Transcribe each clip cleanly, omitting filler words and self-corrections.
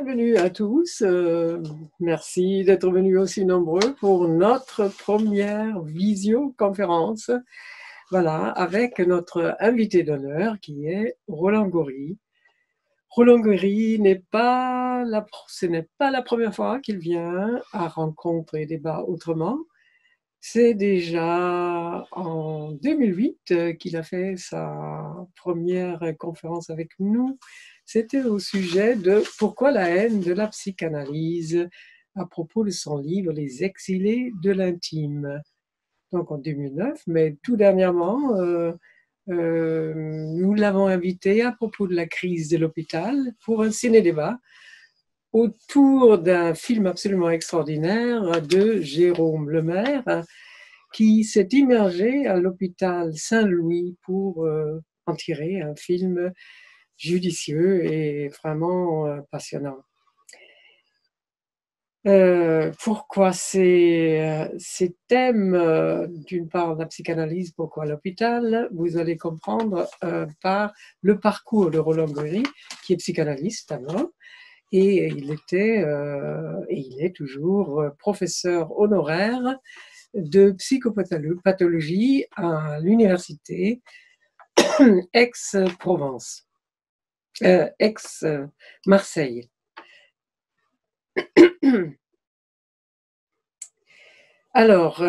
bienvenue à tous. Merci d'être venus aussi nombreux pour notre première visioconférence. Voilà, avec notre invité d'honneur qui est Roland Gori. Roland Gori ce n'est pas la première fois qu'il vient à Rencontres et Débats Autrement. C'est déjà en 2008 qu'il a fait sa première conférence avec nous. C'était au sujet de pourquoi la haine de la psychanalyse, à propos de son livre Les exilés de l'intime. Donc en 2009, mais tout dernièrement, nous l'avons invité à propos de la crise de l'hôpital pour un ciné-débat autour d'un film absolument extraordinaire de Jérôme Lemaire, qui s'est immergé à l'hôpital Saint-Louis pour en tirer un film judicieux et vraiment passionnant. Pourquoi ces thèmes, d'une part la psychanalyse, pourquoi l'hôpital, vous allez comprendre par le parcours de Roland Gori, qui est psychanalyste d'abord, et il est toujours professeur honoraire de psychopathologie à l'université Aix-Provence, Aix-Marseille. Alors,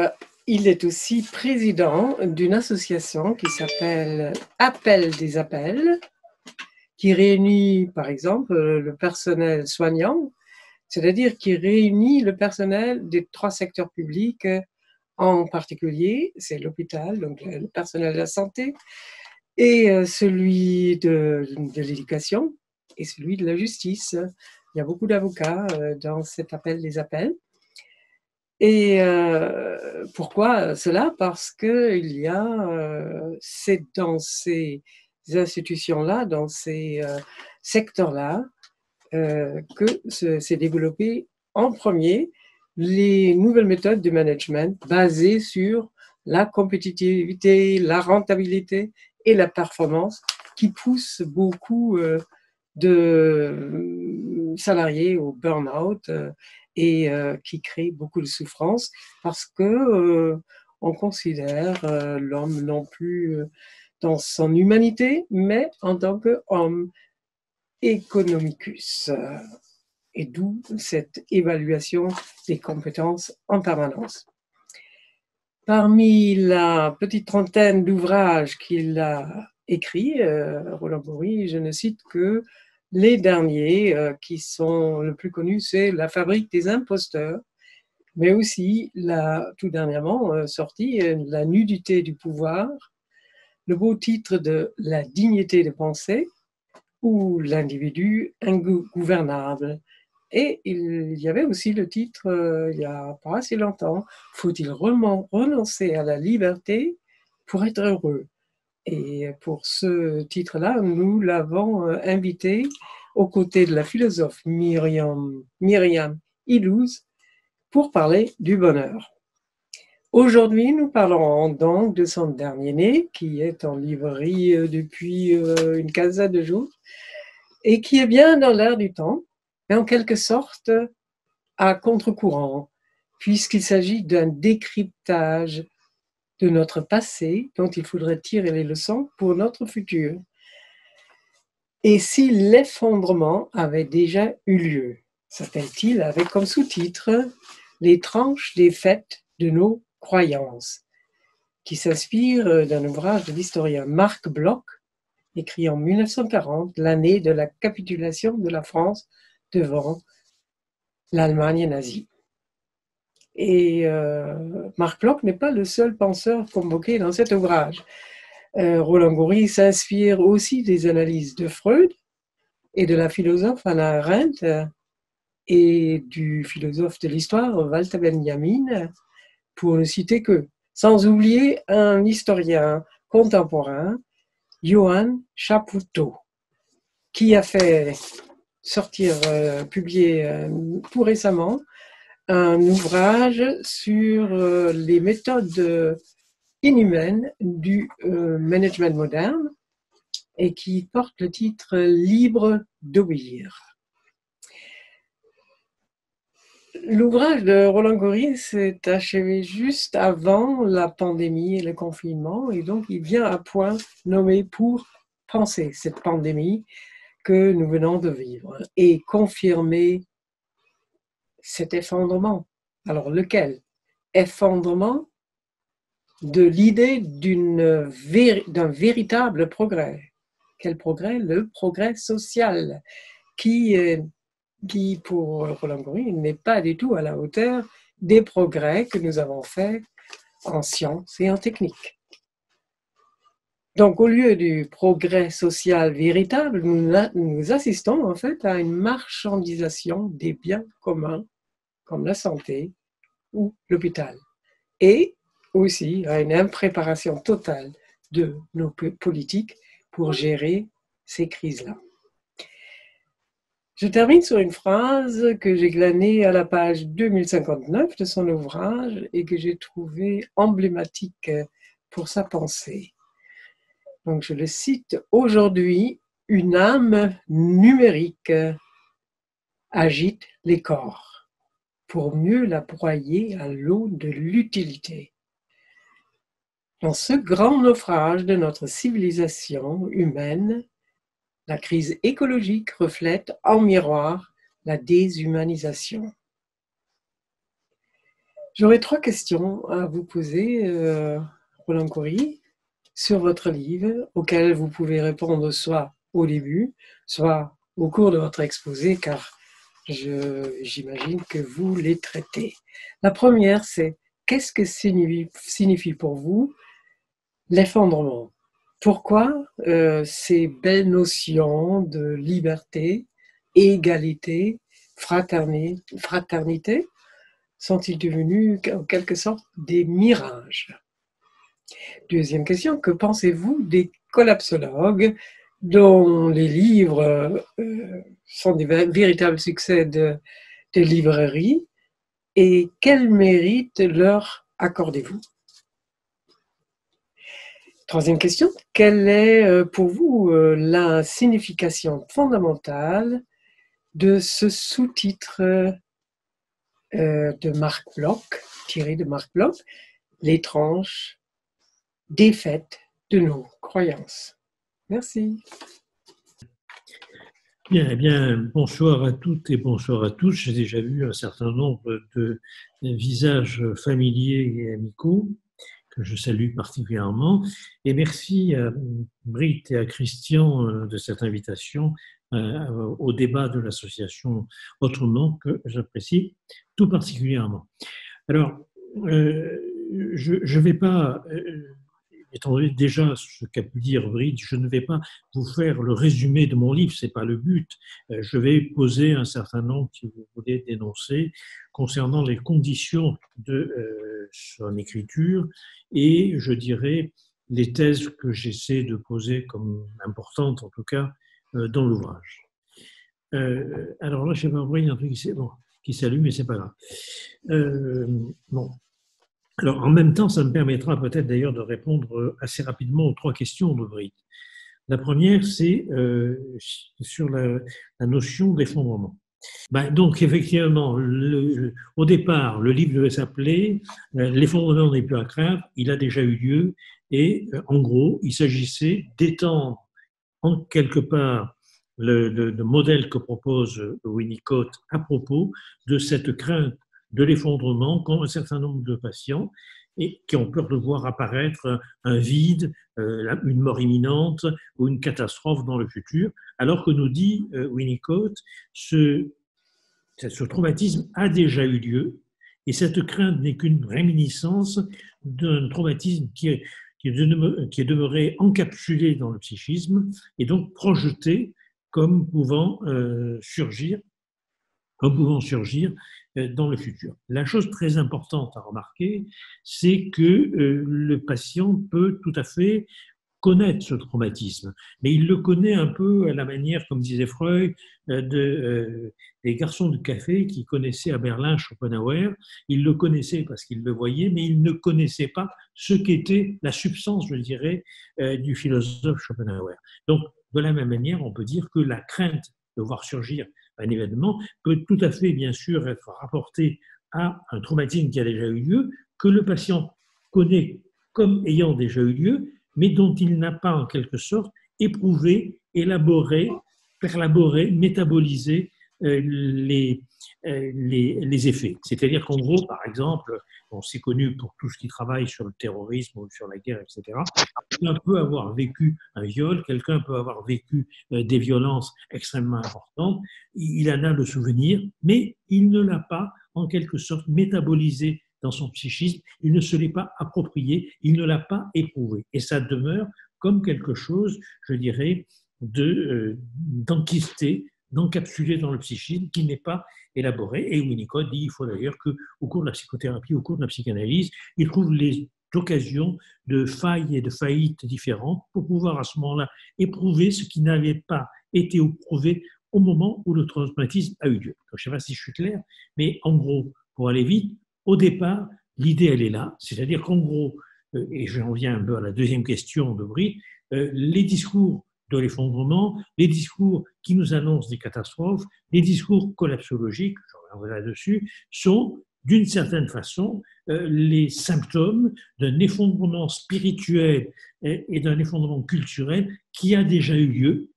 il est aussi président d'une association qui s'appelle Appel des Appels, qui réunit, par exemple, le personnel soignant, c'est-à-dire qui réunit le personnel des 3 secteurs publics en particulier, c'est l'hôpital, donc le personnel de la santé, et celui de l'éducation et celui de la justice. Il y a beaucoup d'avocats dans cet appel des appels. Et pourquoi cela? Parce qu'il y a, c'est dans ces institutions-là, dans ces secteurs-là, que s'est développé en premier les nouvelles méthodes de management basées sur la compétitivité, la rentabilité et la performance, qui poussent beaucoup de salariés au burn-out et qui créent beaucoup de souffrance parce que on considère l'homme non plus dans son humanité, mais en tant qu'homme economicus. Et d'où cette évaluation des compétences en permanence. Parmi la petite trentaine d'ouvrages qu'il a écrits, Roland Gori, je ne cite que les derniers qui sont le plus connus, c'est La fabrique des imposteurs, mais aussi tout dernièrement sorti La nudité du pouvoir, le beau titre de La dignité de penser ou L'individu ingouvernable. Et il y avait aussi le titre, il n'y a pas assez longtemps, Faut-il renoncer à la liberté pour être heureux? Et pour ce titre-là, nous l'avons invité aux côtés de la philosophe Myriam Illouz pour parler du bonheur. Aujourd'hui, nous parlerons donc de son dernier né, qui est en librairie depuis une quinzaine de jours, et qui est bien dans l'air du temps, mais en quelque sorte à contre-courant, puisqu'il s'agit d'un décryptage de notre passé dont il faudrait tirer les leçons pour notre futur. Et si l'effondrement avait déjà eu lieu, s'appelle-t-il avec comme sous-titre Les tranches des faits de nos croyances, qui s'inspire d'un ouvrage de l'historien Marc Bloch, écrit en 1940, l'année de la capitulation de la France devant l'Allemagne nazie. Et Marc Bloch n'est pas le seul penseur convoqué dans cet ouvrage. Roland Gori s'inspire aussi des analyses de Freud et de la philosophe Hannah Arendt et du philosophe de l'histoire Walter Benjamin, pour ne citer que, sans oublier un historien contemporain, Johann Chapoutot, qui a fait publier tout récemment un ouvrage sur les méthodes inhumaines du management moderne et qui porte le titre Libre d'obéir. L'ouvrage de Roland Gori s'est achevé juste avant la pandémie et le confinement, et donc il vient à point nommé pour penser cette pandémie que nous venons de vivre et confirmer cet effondrement. Alors lequel? Effondrement de l'idée d'un véritable progrès. Quel progrès? Le progrès social, qui, pour Roland Gori, n'est pas du tout à la hauteur des progrès que nous avons faits en sciences et en technique. Donc, au lieu du progrès social véritable, nous assistons en fait à une marchandisation des biens communs, comme la santé ou l'hôpital, et aussi à une impréparation totale de nos politiques pour gérer ces crises-là. Je termine sur une phrase que j'ai glanée à la page 2059 de son ouvrage et que j'ai trouvée emblématique pour sa pensée. Donc je le cite: aujourd'hui, une âme numérique agite les corps pour mieux la broyer à l'eau de l'utilité. Dans ce grand naufrage de notre civilisation humaine, la crise écologique reflète en miroir la déshumanisation. J'aurais 3 questions à vous poser, Roland Gori, sur votre livre, auxquelles vous pouvez répondre soit au début, soit au cours de votre exposé, car j'imagine que vous les traitez. La première, c'est: qu'est-ce que signifie pour vous l'effondrement? Pourquoi ces belles notions de liberté, égalité, fraternité sont-ils devenus en quelque sorte des mirages? Deuxième question: que pensez-vous des collapsologues dont les livres sont des véritables succès de librairie, et quel mérite leur accordez-vous? Troisième question: quelle est pour vous la signification fondamentale de ce sous-titre de Marc Bloch, tiré de Marc Bloch, l'étrange défaite de nos croyances? Merci. Bien, eh bien, bonsoir à toutes et bonsoir à tous. J'ai déjà vu un certain nombre de visages familiers et amicaux que je salue particulièrement. Et merci à Britt et à Christian de cette invitation au débat de l'association Autrement, que j'apprécie tout particulièrement. Alors, je ne vais pas, étant donné déjà ce qu'a pu dire Britt, je ne vais pas vous faire le résumé de mon livre, ce n'est pas le but. Je vais poser un certain nombre, si vous voulez, d'énoncés concernant les conditions de son écriture et, je dirais, les thèses que j'essaie de poser comme importantes, en tout cas, dans l'ouvrage. Alors là, je vais envoyer un truc qui s'allume, mais ce n'est pas grave. Bon. Alors, en même temps, ça me permettra peut-être d'ailleurs de répondre assez rapidement aux 3 questions de Britt. La première, c'est sur la notion d'effondrement. Donc, effectivement, au départ, le livre devait s'appeler « L'effondrement n'est plus à craindre », il a déjà eu lieu, et en gros, il s'agissait d'étendre en quelque part le modèle que propose Winnicott à propos de cette crainte de l'effondrement qu'ont un certain nombre de patients et qui ont peur de voir apparaître un vide, une mort imminente ou une catastrophe dans le futur, alors que nous dit Winnicott, ce traumatisme a déjà eu lieu et cette crainte n'est qu'une réminiscence d'un traumatisme qui est demeuré encapsulé dans le psychisme et donc projeté comme pouvant surgir dans le futur. La chose très importante à remarquer, c'est que le patient peut tout à fait connaître ce traumatisme, mais il le connaît un peu à la manière, comme disait Freud, des garçons de café qui connaissaient à Berlin Schopenhauer. Ils le connaissaient parce qu'ils le voyaient, mais ils ne connaissaient pas ce qu'était la substance, je dirais, du philosophe Schopenhauer. Donc, de la même manière, on peut dire que la crainte de voir surgir un événement, peut tout à fait, bien sûr, être rapporté à un traumatisme qui a déjà eu lieu, que le patient connaît comme ayant déjà eu lieu, mais dont il n'a pas, en quelque sorte, éprouvé, élaboré, perlaboré, métabolisé les effets. C'est-à-dire qu'en gros, par exemple, on s'est connu pour tout ce qui travaille sur le terrorisme ou sur la guerre, etc. Quelqu'un peut avoir vécu un viol, quelqu'un peut avoir vécu des violences extrêmement importantes, il en a le souvenir, mais il ne l'a pas, en quelque sorte, métabolisé dans son psychisme, il ne se l'est pas approprié, il ne l'a pas éprouvé. Et ça demeure comme quelque chose, je dirais, d'enquisté, d'encapsulé dans le psychisme, qui n'est pas élaboré. Et Winnicott dit, il faut d'ailleurs qu'au cours de la psychothérapie, au cours de la psychanalyse, il trouve les occasions de failles et de faillites différentes pour pouvoir à ce moment-là éprouver ce qui n'avait pas été éprouvé au moment où le traumatisme a eu lieu. Donc, je ne sais pas si je suis clair, mais en gros, pour aller vite, au départ, l'idée, elle est là, c'est-à-dire qu'en gros, et j'en viens un peu à la deuxième question de Brit, les discours de l'effondrement, les discours qui nous annoncent des catastrophes, les discours collapsologiques, je reviendrai là-dessus, sont d'une certaine façon les symptômes d'un effondrement spirituel et d'un effondrement culturel qui a déjà eu lieu,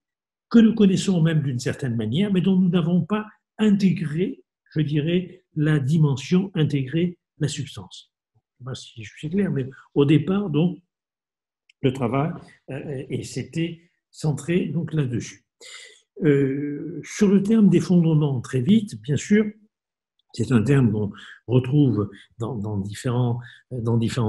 que nous connaissons même d'une certaine manière, mais dont nous n'avons pas intégré, je dirais, la dimension, intégré la substance. Je ne sais pas si je suis clair, mais au départ, donc, le travail, et c'était centré donc là-dessus. Sur le terme d'effondrement, très vite, bien sûr, c'est un terme qu'on retrouve dans différents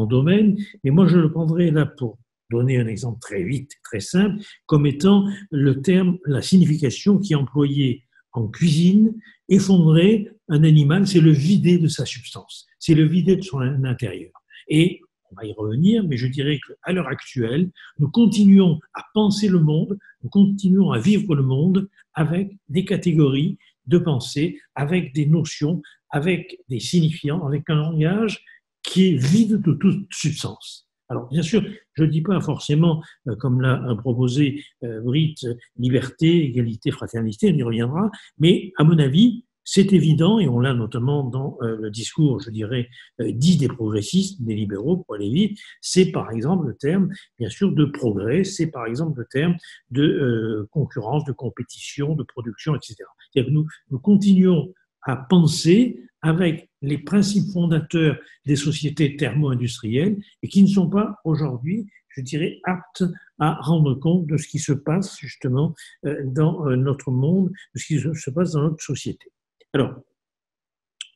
domaines, mais moi je le prendrai là pour donner un exemple très vite, très simple, comme étant le terme, la signification qui est employée en cuisine. Effondrer un animal, c'est le vider de sa substance, c'est le vider de son intérieur. Et on va y revenir, mais je dirais qu'à l'heure actuelle, nous continuons à penser le monde, nous continuons à vivre le monde avec des catégories de pensée, avec des notions, avec des signifiants, avec un langage qui est vide de toute substance. Alors, bien sûr, je ne dis pas forcément, comme l'a proposé Brit, liberté, égalité, fraternité, on y reviendra, mais à mon avis, c'est évident, et on l'a notamment dans le discours, je dirais, dit des progressistes, des libéraux, pour aller vite, c'est par exemple le terme, bien sûr, de progrès, c'est par exemple le terme de concurrence, de compétition, de production, etc. C'est-à-dire que nous continuons à penser avec les principes fondateurs des sociétés thermo-industrielles et qui ne sont pas aujourd'hui, je dirais, aptes à rendre compte de ce qui se passe justement dans notre monde, de ce qui se passe dans notre société. Alors,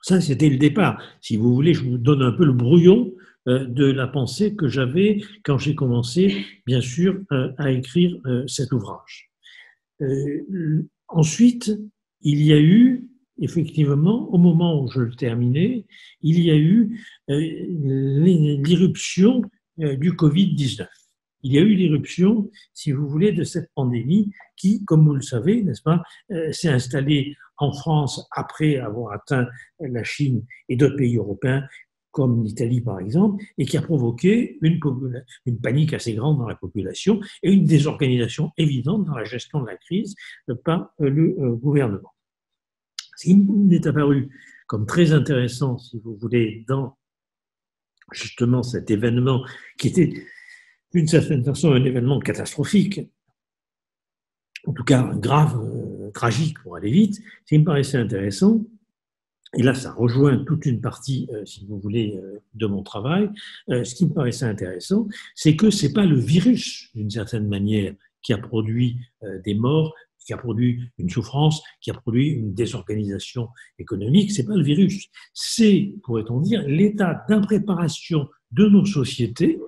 ça, c'était le départ. Si vous voulez, je vous donne un peu le brouillon de la pensée que j'avais quand j'ai commencé, bien sûr, à écrire cet ouvrage. Ensuite, il y a eu, effectivement, au moment où je le terminais, il y a eu l'irruption du Covid-19. Il y a eu l'irruption, si vous voulez, de cette pandémie qui, comme vous le savez, n'est-ce pas, s'est installée en France après avoir atteint la Chine et d'autres pays européens, comme l'Italie par exemple, et qui a provoqué une panique assez grande dans la population et une désorganisation évidente dans la gestion de la crise par le gouvernement. Ce qui m'est apparu comme très intéressant, si vous voulez, dans justement cet événement qui était d'une certaine façon un événement catastrophique, en tout cas grave, tragique pour aller vite, ce qui me paraissait intéressant, et là ça rejoint toute une partie, si vous voulez, de mon travail, ce qui me paraissait intéressant, c'est que ce n'est pas le virus, d'une certaine manière, qui a produit des morts, qui a produit une souffrance, qui a produit une désorganisation économique, ce n'est pas le virus. C'est, pourrait-on dire, l'état d'impréparation de nos sociétés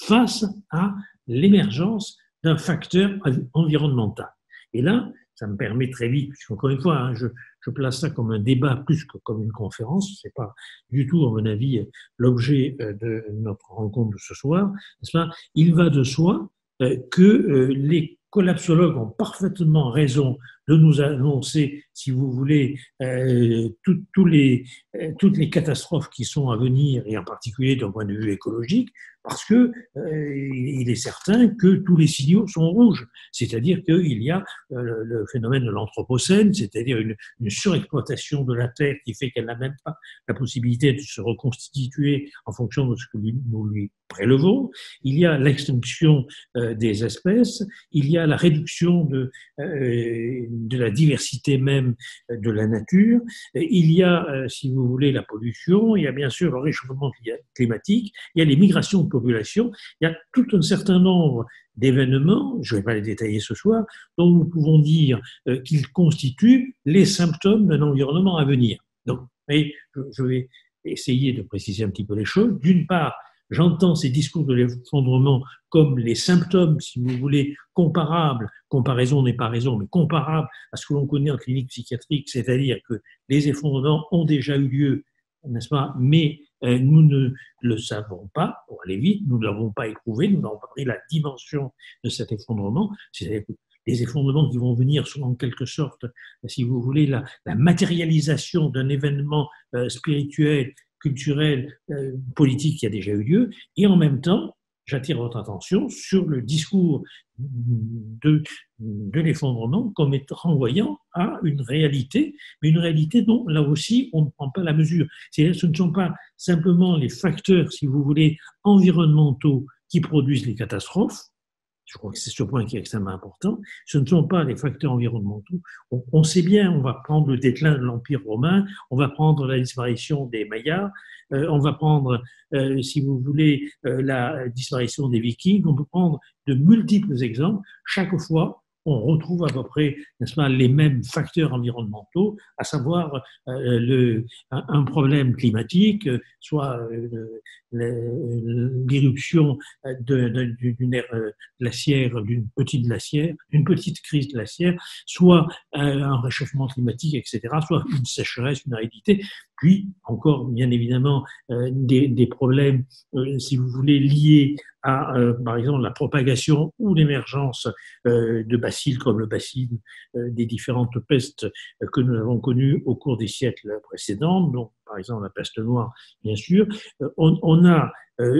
face à l'émergence d'un facteur environnemental. Et là, ça me permet très vite, puisqu'encore une fois, hein, je place ça comme un débat plus que comme une conférence, ce n'est pas du tout, à mon avis, l'objet de notre rencontre de ce soir, n'est-ce pas ? Il va de soi que les collapsologues ont parfaitement raison de nous annoncer, si vous voulez, toutes les catastrophes qui sont à venir, et en particulier d'un point de vue écologique, parce que il est certain que tous les signaux sont rouges. C'est-à-dire qu'il y a le phénomène de l'anthropocène, c'est-à-dire une surexploitation de la terre qui fait qu'elle n'a même pas la possibilité de se reconstituer en fonction de ce que nous lui prélevons. Il y a l'extinction des espèces, il y a la réduction de la diversité même de la nature, il y a, si vous voulez, la pollution, il y a bien sûr le réchauffement climatique, il y a les migrations de population, il y a tout un certain nombre d'événements, je ne vais pas les détailler ce soir, dont nous pouvons dire qu'ils constituent les symptômes d'un environnement à venir. Donc, et je vais essayer de préciser un petit peu les choses. D'une part, j'entends ces discours de l'effondrement comme les symptômes, si vous voulez, comparables, comparaison n'est pas raison, mais comparables à ce que l'on connaît en clinique psychiatrique, c'est-à-dire que les effondrements ont déjà eu lieu, n'est-ce pas, mais nous ne le savons pas, pour aller vite, nous ne l'avons pas éprouvé, nous n'avons pas pris la dimension de cet effondrement, c'est-à-dire que les effondrements qui vont venir sont en quelque sorte, si vous voulez, la matérialisation d'un événement spirituel, culturel, politique qui a déjà eu lieu, et en même temps, j'attire votre attention sur le discours de l'effondrement comme étant renvoyant à une réalité, mais une réalité dont, là aussi, on ne prend pas la mesure. C'est-à-dire que ce ne sont pas simplement les facteurs, si vous voulez, environnementaux qui produisent les catastrophes. Je crois que c'est ce point qui est extrêmement important. Ce ne sont pas les facteurs environnementaux. On sait bien, on va prendre le déclin de l'Empire romain, on va prendre la disparition des Mayas, on va prendre, si vous voulez, la disparition des Vikings, on peut prendre de multiples exemples. Chaque fois, on retrouve à peu près, n'est-ce pas, les mêmes facteurs environnementaux, à savoir un problème climatique, soit l'irruption d'une ère glaciaire, d'une petite crise glaciaire, soit un réchauffement climatique, etc., soit une sécheresse, une aridité, puis encore, bien évidemment, des problèmes, si vous voulez, liés à, par exemple, la propagation ou l'émergence de bacilles comme le bacille des différentes pestes que nous avons connues au cours des siècles précédents, donc par exemple la peste noire, bien sûr. On a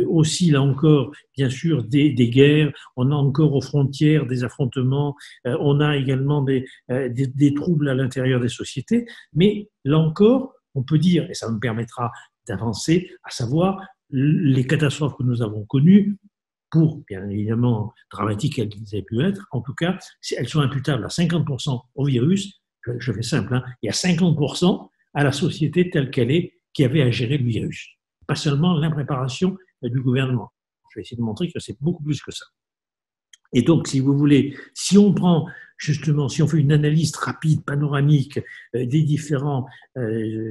aussi, là encore, bien sûr, des guerres, on a encore aux frontières des affrontements, on a également des troubles à l'intérieur des sociétés, mais là encore, on peut dire, et ça me permettra d'avancer, à savoir les catastrophes que nous avons connues, pour, bien évidemment, dramatiques qu'elles aient pu être, en tout cas, elles sont imputables à 50% au virus, je fais simple, hein, et à 50% à la société telle qu'elle est, qui avait à gérer le virus. Pas seulement l'impréparation du gouvernement. Je vais essayer de montrer que c'est beaucoup plus que ça. Et donc, si vous voulez, si on prend justement, si on fait une analyse rapide, panoramique des différentes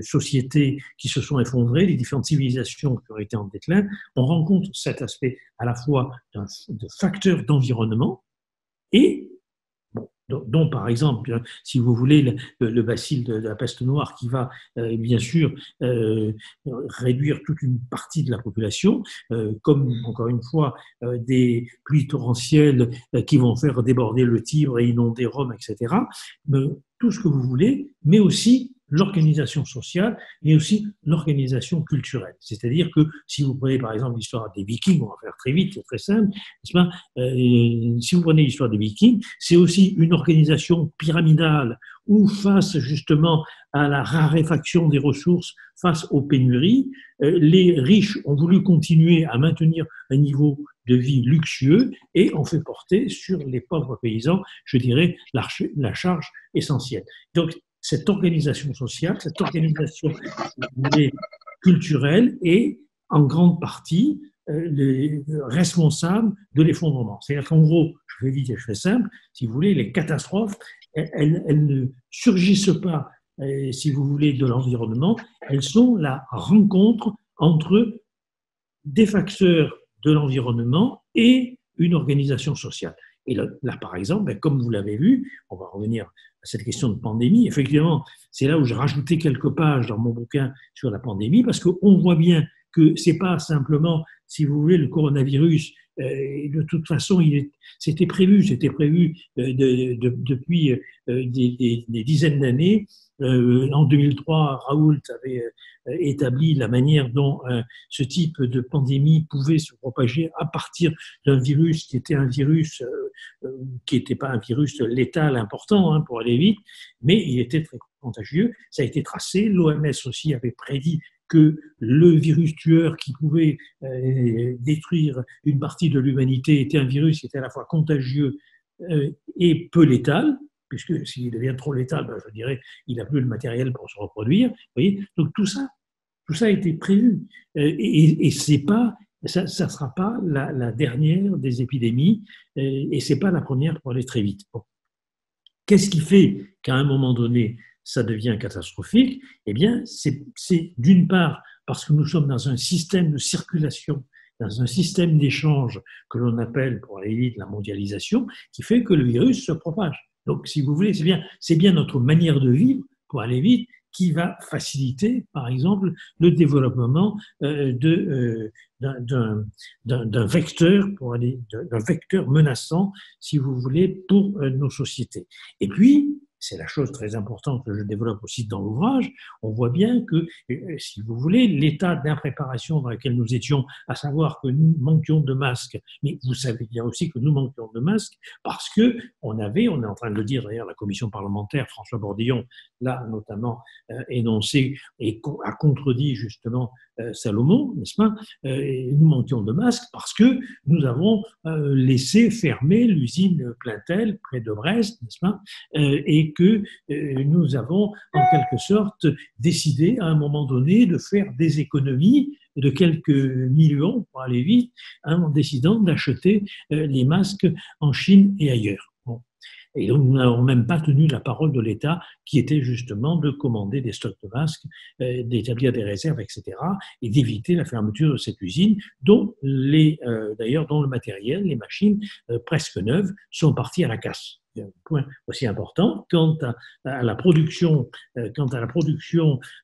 sociétés qui se sont effondrées, les différentes civilisations qui ont été en déclin, on rencontre cet aspect à la fois de facteurs d'environnement et dont, par exemple, si vous voulez, le bacille de la peste noire qui va, bien sûr, réduire toute une partie de la population, comme, encore une fois, des pluies torrentielles qui vont faire déborder le Tibre et inonder Rome, etc. Tout ce que vous voulez, mais aussi l'organisation sociale et aussi l'organisation culturelle. C'est-à-dire que si vous prenez par exemple l'histoire des Vikings, on va faire très vite, c'est très simple, n'est-ce pas, si vous prenez l'histoire des Vikings, c'est aussi une organisation pyramidale où face justement à la raréfaction des ressources, face aux pénuries, les riches ont voulu continuer à maintenir un niveau de vie luxueux et ont fait porter sur les pauvres paysans, je dirais, la charge essentielle. Donc, cette organisation sociale, cette organisation culturelle est en grande partie responsable de l'effondrement. C'est-à-dire qu'en gros, je fais vite et je fais simple, si vous voulez, les catastrophes, elles ne surgissent pas, si vous voulez, de l'environnement, elles sont la rencontre entre des facteurs de l'environnement et une organisation sociale. Et là, par exemple, comme vous l'avez vu, on va revenir à cette question de pandémie. Effectivement, c'est là où j'ai rajouté quelques pages dans mon bouquin sur la pandémie, parce qu'on voit bien que ce n'est pas simplement, si vous voulez, le coronavirus De toute façon, c'était prévu depuis des dizaines d'années. En 2003, Raoult avait établi la manière dont ce type de pandémie pouvait se propager à partir d'un virus qui était un virus qui n'était pas un virus létal important, hein, pour aller vite, mais il était très contagieux. Ça a été tracé. L'OMS aussi avait prédit que le virus tueur qui pouvait détruire une partie de l'humanité était un virus qui était à la fois contagieux et peu létal, puisque s'il devient trop létal, ben, je dirais, il n'a plus le matériel pour se reproduire. Vous voyez, donc tout ça a été prévu. Et c'est pas, ça ne sera pas la dernière des épidémies, et ce n'est pas la première pour aller très vite. Bon. Qu'est-ce qui fait qu'à un moment donné, ça devient catastrophique? Eh bien, c'est d'une part parce que nous sommes dans un système de circulation, dans un système d'échange que l'on appelle, pour aller vite, la mondialisation, qui fait que le virus se propage. Donc, si vous voulez, c'est bien notre manière de vivre, pour aller vite, qui va faciliter, par exemple, le développement d'un vecteur, d'un vecteur menaçant, si vous voulez, pour nos sociétés. Et puis, c'est la chose très importante que je développe aussi dans l'ouvrage, on voit bien que, si vous voulez, l'état d'impréparation dans lequel nous étions, à savoir que nous manquions de masques, mais vous savez bien aussi que nous manquions de masques parce que on est en train de le dire d'ailleurs, la commission parlementaire, François Bordillon, l'a notamment énoncé et a contredit justement Salomon, n'est-ce pas? Nous manquions de masques parce que nous avons laissé fermer l'usine Plaintel près de Brest, n'est-ce pas? Et que nous avons en quelque sorte décidé à un moment donné de faire des économies de quelques millions, pour aller vite, en décidant d'acheter les masques en Chine et ailleurs. Bon. Et donc, nous n'avons même pas tenu la parole de l'État qui était justement de commander des stocks de masques, d'établir des réserves, etc. et d'éviter la fermeture de cette usine dont d'ailleurs dont le matériel, les machines presque neuves sont parties à la casse. Un point aussi important quant à la production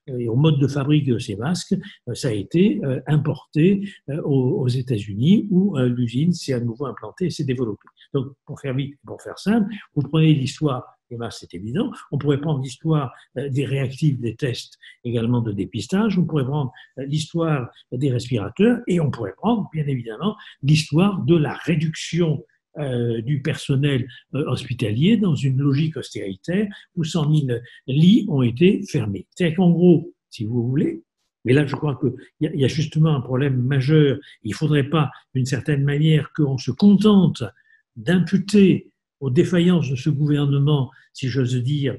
et au mode de fabrique de ces masques, ça a été importé aux États-Unis où l'usine s'est à nouveau implantée et s'est développée. Donc, pour faire vite, pour faire simple, vous prenez l'histoire des masques, c'est évident. On pourrait prendre l'histoire des réactifs, des tests également de dépistage. On pourrait prendre l'histoire des respirateurs et on pourrait prendre, bien évidemment, l'histoire de la réduction du personnel hospitalier dans une logique austéritaire où 100 000 lits ont été fermés. C'est-à-dire qu'en gros, si vous voulez, mais là je crois qu'il y a justement un problème majeur, il ne faudrait pas d'une certaine manière qu'on se contente d'imputer aux défaillances de ce gouvernement, si j'ose dire,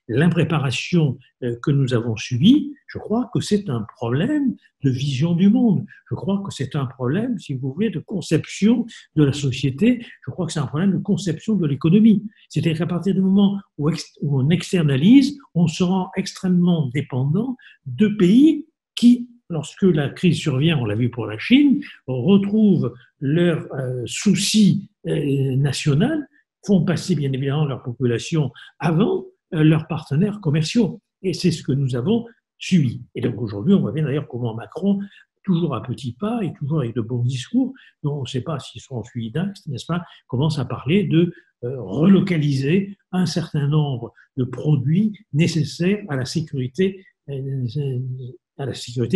l'impréparation que nous avons subie. Je crois que c'est un problème de vision du monde. Je crois que c'est un problème, si vous voulez, de conception de la société. Je crois que c'est un problème de conception de l'économie. C'est-à-dire qu'à partir du moment où on externalise, on se rend extrêmement dépendant de pays qui, lorsque la crise survient, on l'a vu pour la Chine, retrouvent leurs soucis national, font passer bien évidemment leur population avant leurs partenaires commerciaux. Et c'est ce que nous avons subi. Et donc aujourd'hui, on voit bien d'ailleurs comment Macron, toujours à petits pas et toujours avec de bons discours, dont on ne sait pas s'ils seront suivis d'actes, n'est-ce pas, commence à parler de relocaliser un certain nombre de produits nécessaires à la sécurité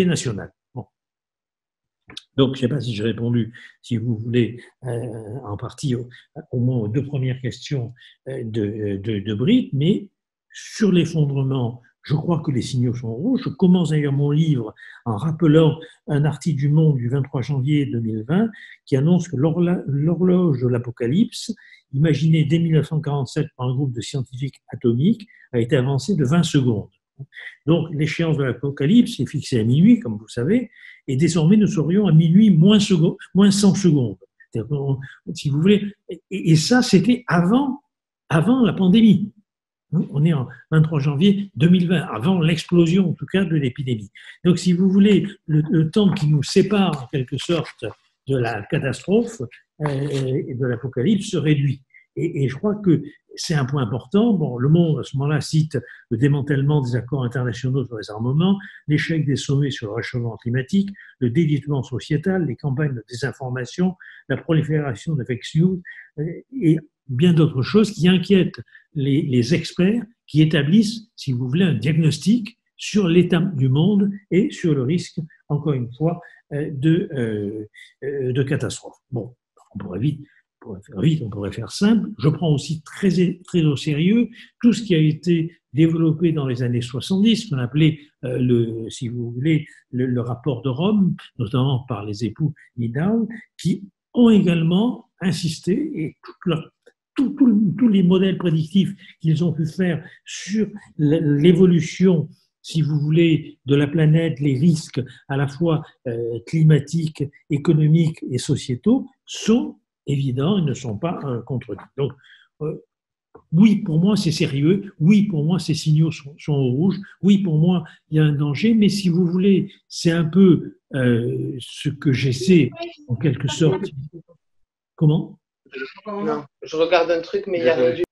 nationale. Bon. Donc, je ne sais pas si j'ai répondu, si vous voulez, en partie au moins aux deux premières questions de Britt, mais sur l'effondrement, je crois que les signaux sont rouges. Je commence d'ailleurs mon livre en rappelant un article du Monde du 23 janvier 2020 qui annonce que l'horloge de l'apocalypse, imaginée dès 1947 par un groupe de scientifiques atomiques, a été avancée de 20 secondes. Donc, l'échéance de l'apocalypse est fixée à minuit, comme vous savez, et désormais nous serions à minuit moins 100 secondes. Si vous voulez, et ça, c'était avant la pandémie. On est en 23 janvier 2020, avant l'explosion, en tout cas, de l'épidémie. Donc, si vous voulez, le temps qui nous sépare, en quelque sorte, de la catastrophe et de l'apocalypse se réduit. Et je crois que c'est un point important. Bon, le monde, à ce moment-là, cite le démantèlement des accords internationaux sur les armements, l'échec des sommets sur le réchauffement climatique, le délitement sociétal, les campagnes de désinformation, la prolifération de fake news et bien d'autres choses qui inquiètent les experts qui établissent, si vous voulez, un diagnostic sur l'état du monde et sur le risque, encore une fois, de catastrophe. Bon, on pourrait faire vite, on pourrait faire simple. Je prends aussi très, très au sérieux tout ce qui a été développé dans les années 70, qu'on appelait, si vous voulez, le rapport de Rome, notamment par les époux Nidal, qui ont également insisté, et tous les modèles prédictifs qu'ils ont pu faire sur l'évolution, si vous voulez, de la planète, les risques à la fois climatiques, économiques et sociétaux sont évidents et ne sont pas contredits. Donc, oui, pour moi, c'est sérieux. Oui, pour moi, ces signaux sont au rouge. Oui, pour moi, il y a un danger. Mais si vous voulez, c'est un peu ce que j'essaie, en quelque sorte. Comment ? Non, je regarde un truc, mais il y a rien du tout.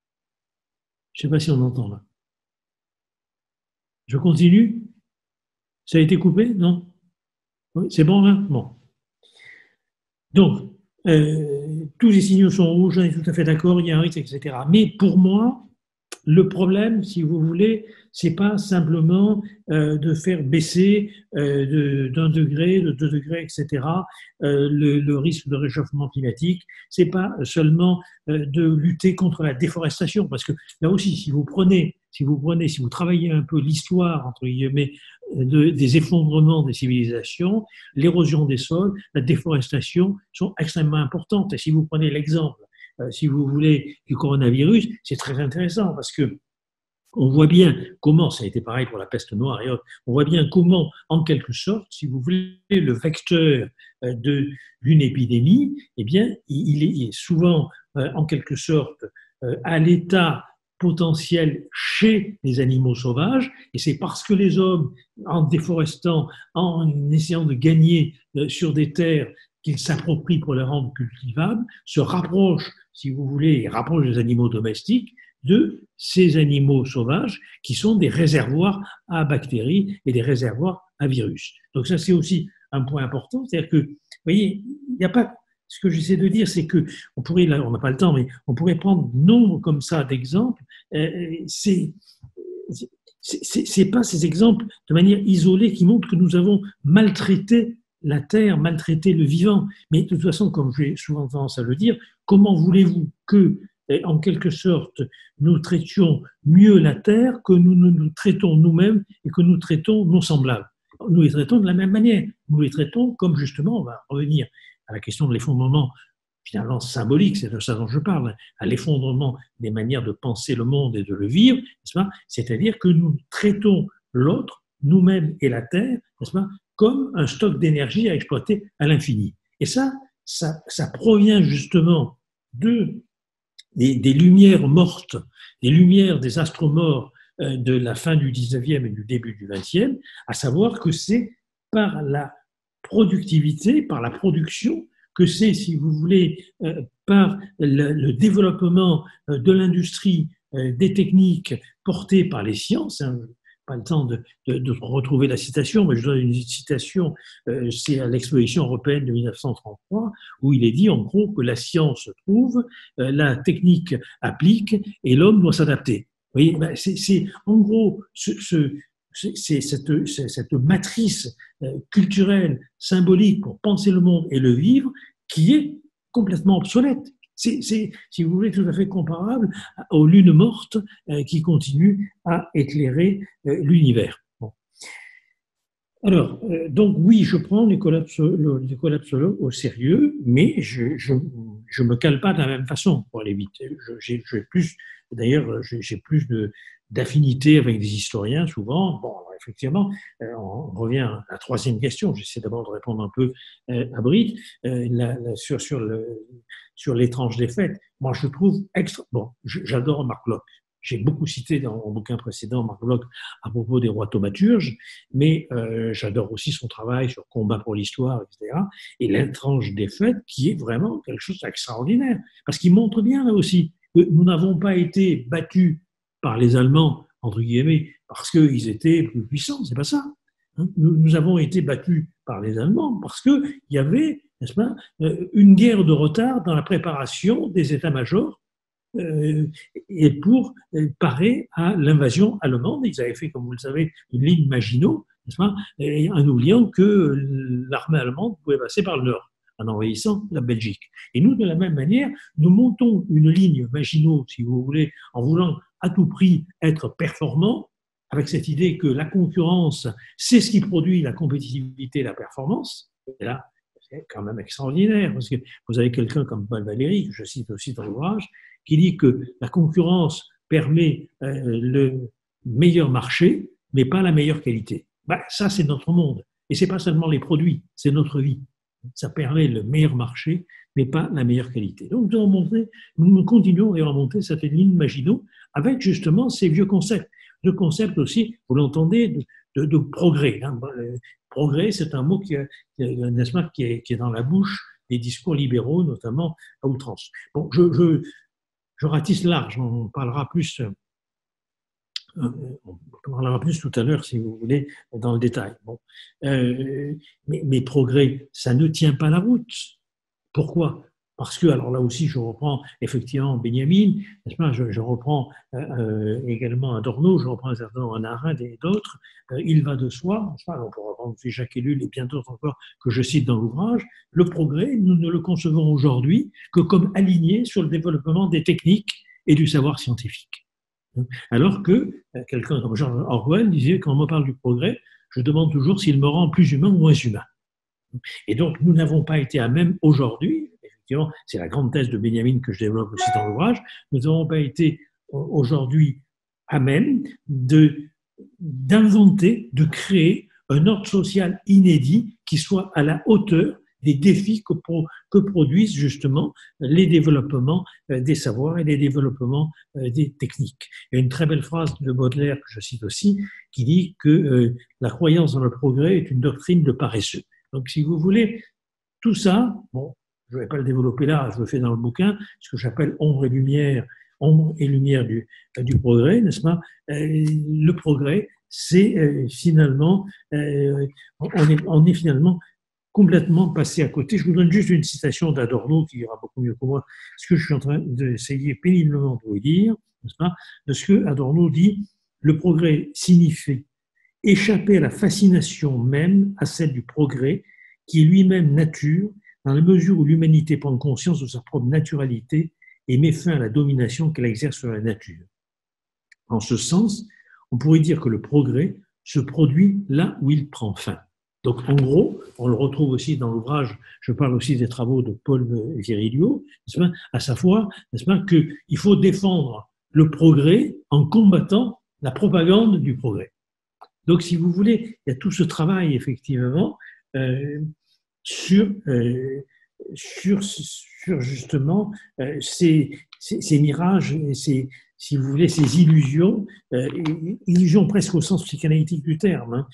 Je ne sais pas si on entend là. Je continue ? Ça a été coupé ? Non ? Oui, c'est bon là ? Bon. Donc, tous les signaux sont rouges, on est tout à fait d'accord, il y a un risque, etc. Mais pour moi, le problème, si vous voulez, c'est pas simplement de faire baisser d'1 degré, de 2 degrés, etc. Le risque de réchauffement climatique. C'est pas seulement de lutter contre la déforestation, parce que là aussi, si vous travaillez un peu l'histoire entre guillemets des effondrements des civilisations, l'érosion des sols, la déforestation sont extrêmement importantes. Et si vous prenez l'exemple, si vous voulez, du coronavirus, c'est très intéressant parce que on voit bien comment, ça a été pareil pour la peste noire et autres, on voit bien comment, en quelque sorte, si vous voulez, le vecteur d'une épidémie, eh bien, il est souvent, en quelque sorte, à l'état potentiel chez les animaux sauvages, et c'est parce que les hommes, en déforestant, en essayant de gagner sur des terres qu'ils s'approprient pour les rendre cultivables, se rapprochent, si vous voulez, rapprochent des animaux domestiques, de ces animaux sauvages qui sont des réservoirs à bactéries et des réservoirs à virus. Donc ça, c'est aussi un point important, c'est-à-dire que, vous voyez, il n'y a pas... Ce que j'essaie de dire, c'est que on pourrait, là, on n'a pas le temps, mais on pourrait prendre nombre comme ça d'exemples. C'est pas ces exemples de manière isolée qui montrent que nous avons maltraité la terre, maltraité le vivant. Mais de toute façon, comme j'ai souvent tendance à le dire, comment voulez-vous que, en quelque sorte, nous traitions mieux la terre que nous traitons nous-mêmes et que nous traitons nos semblables? Nous les traitons de la même manière. Nous les traitons comme, justement, on va revenir à la question de l'effondrement finalement symbolique, c'est de ça dont je parle, à l'effondrement des manières de penser le monde et de le vivre, n'est-ce pas ? C'est-à-dire que nous traitons l'autre, nous-mêmes et la Terre, n'est-ce pas, comme un stock d'énergie à exploiter à l'infini. Et ça provient justement des lumières mortes, des lumières des astres morts de la fin du 19e et du début du 20e, à savoir que c'est par la productivité, par la production, que c'est, si vous voulez, par le développement de l'industrie, des techniques portées par les sciences. Hein, pas le temps de retrouver la citation, mais je donne une citation, c'est à l'exposition européenne de 1933, où il est dit en gros que la science trouve, la technique applique et l'homme doit s'adapter. Vous voyez, ben c'est en gros c'est cette matrice culturelle, symbolique pour penser le monde et le vivre qui est complètement obsolète. C'est, si vous voulez, tout à fait comparable aux lunes mortes qui continuent à éclairer l'univers. Bon. Alors, donc oui, je prends les collapsologues au sérieux, mais je me cale pas de la même façon pour aller vite. J'ai plus, d'ailleurs, j'ai plus d'affinité avec des historiens souvent. Bon, effectivement, on revient à la troisième question. J'essaie d'abord de répondre un peu à Britt sur l'étrange défaite. Moi, je trouve bon, j'adore Marc Bloch. J'ai beaucoup cité dans mon bouquin précédent Marc Bloch à propos des rois thaumaturges, mais j'adore aussi son travail sur Combat pour l'histoire, etc. Et l'étrange défaite qui est vraiment quelque chose d'extraordinaire, parce qu'il montre bien là aussi nous n'avons pas été battus par les Allemands, entre guillemets, parce qu'ils étaient plus puissants, c'est pas ça. Nous avons été battus par les Allemands parce qu'il y avait, n'est-ce pas, une guerre de retard dans la préparation des états-majors et pour parer à l'invasion allemande. Ils avaient fait, comme vous le savez, une ligne Maginot, n'est-ce pas, en oubliant que l'armée allemande pouvait passer par le nord en envahissant la Belgique. Et nous, de la même manière, nous montons une ligne Maginot, si vous voulez, en voulant à tout prix être performants, avec cette idée que la concurrence, c'est ce qui produit la compétitivité et la performance. Et là, c'est quand même extraordinaire, parce que vous avez quelqu'un comme Paul Valéry, que je cite aussi dans l'ouvrage, qui dit que la concurrence permet le meilleur marché, mais pas la meilleure qualité. Ben, ça, c'est notre monde. Et ce n'est pas seulement les produits, c'est notre vie. Ça permet le meilleur marché, mais pas la meilleure qualité. Donc, nous continuons à monter cette ligne Maginot avec justement ces vieux concepts. Le concept aussi, vous l'entendez, de progrès. Progrès, c'est un mot n'est-ce pas, qui est dans la bouche des discours libéraux, notamment à outrance. Bon, je ratisse large, on parlera plus tout à l'heure, si vous voulez, dans le détail. Bon. Mais progrès, ça ne tient pas la route. Pourquoi ? Parce que, alors là aussi, je reprends effectivement Benjamin, n'est-ce pas, je reprends également Adorno, je reprends certainement Hannah Arendt et d'autres. Il va de soi, n'est-ce pas, on peut reprendre aussi Jacques Ellul et bien d'autres encore que je cite dans l'ouvrage. Le progrès, nous ne le concevons aujourd'hui que comme aligné sur le développement des techniques et du savoir scientifique. Alors que quelqu'un comme George Orwell disait, quand on me parle du progrès, je demande toujours s'il me rend plus humain ou moins humain. Et donc, nous n'avons pas été à même aujourd'hui, effectivement, c'est la grande thèse de Benjamin que je développe aussi dans l'ouvrage, nous n'avons pas été aujourd'hui à même d'inventer, de créer un ordre social inédit qui soit à la hauteur des défis que produisent justement les développements des savoirs et les développements des techniques. Il y a une très belle phrase de Baudelaire que je cite aussi, qui dit que la croyance dans le progrès est une doctrine de paresseux. Donc, si vous voulez, tout ça, bon, je ne vais pas le développer là, je le fais dans le bouquin, ce que j'appelle ombre et lumière du progrès, n'est-ce pas ? Le progrès, c'est finalement, on est finalement complètement passé à côté. Je vous donne juste une citation d'Adorno qui ira beaucoup mieux que moi, ce que je suis en train d'essayer péniblement de vous dire, n'est-ce pas ? De ce que Adorno dit, le progrès signifie échapper à la fascination même, à celle du progrès, qui est lui-même nature, dans la mesure où l'humanité prend conscience de sa propre naturalité et met fin à la domination qu'elle exerce sur la nature. En ce sens, on pourrait dire que le progrès se produit là où il prend fin. Donc, en gros, on le retrouve aussi dans l'ouvrage, je parle aussi des travaux de Paul Virilio, à savoir, n'est-ce pas, qu'il faut défendre le progrès en combattant la propagande du progrès. Donc, si vous voulez, il y a tout ce travail, effectivement, sur justement ces mirages, et si vous voulez, ces illusions, illusions presque au sens psychanalytique du terme,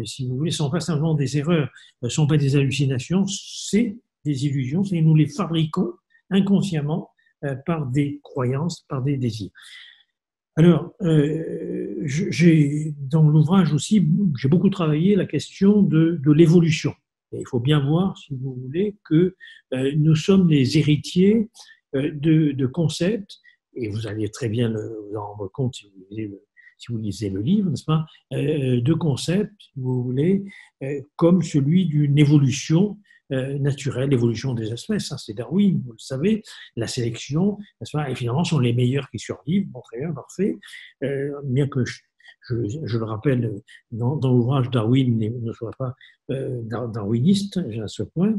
si vous voulez, ne sont pas simplement des erreurs, ne sont pas des hallucinations, c'est des illusions, et nous les fabriquons inconsciemment par des croyances, par des désirs. Alors, j'ai dans l'ouvrage aussi, j'ai beaucoup travaillé la question de l'évolution. Et il faut bien voir, si vous voulez, que nous sommes les héritiers de concepts, et vous allez très bien vous en rendre compte si vous lisez le livre, n'est-ce pas, de concepts, si vous voulez, comme celui d'une évolution naturelle, l'évolution des espèces, ça c'est Darwin, vous le savez, la sélection, n'est-ce pas, et finalement sont les meilleurs qui survivent, bon, très bien, parfait, bien que je le rappelle, dans l'ouvrage, Darwin ne soit pas darwiniste à ce point,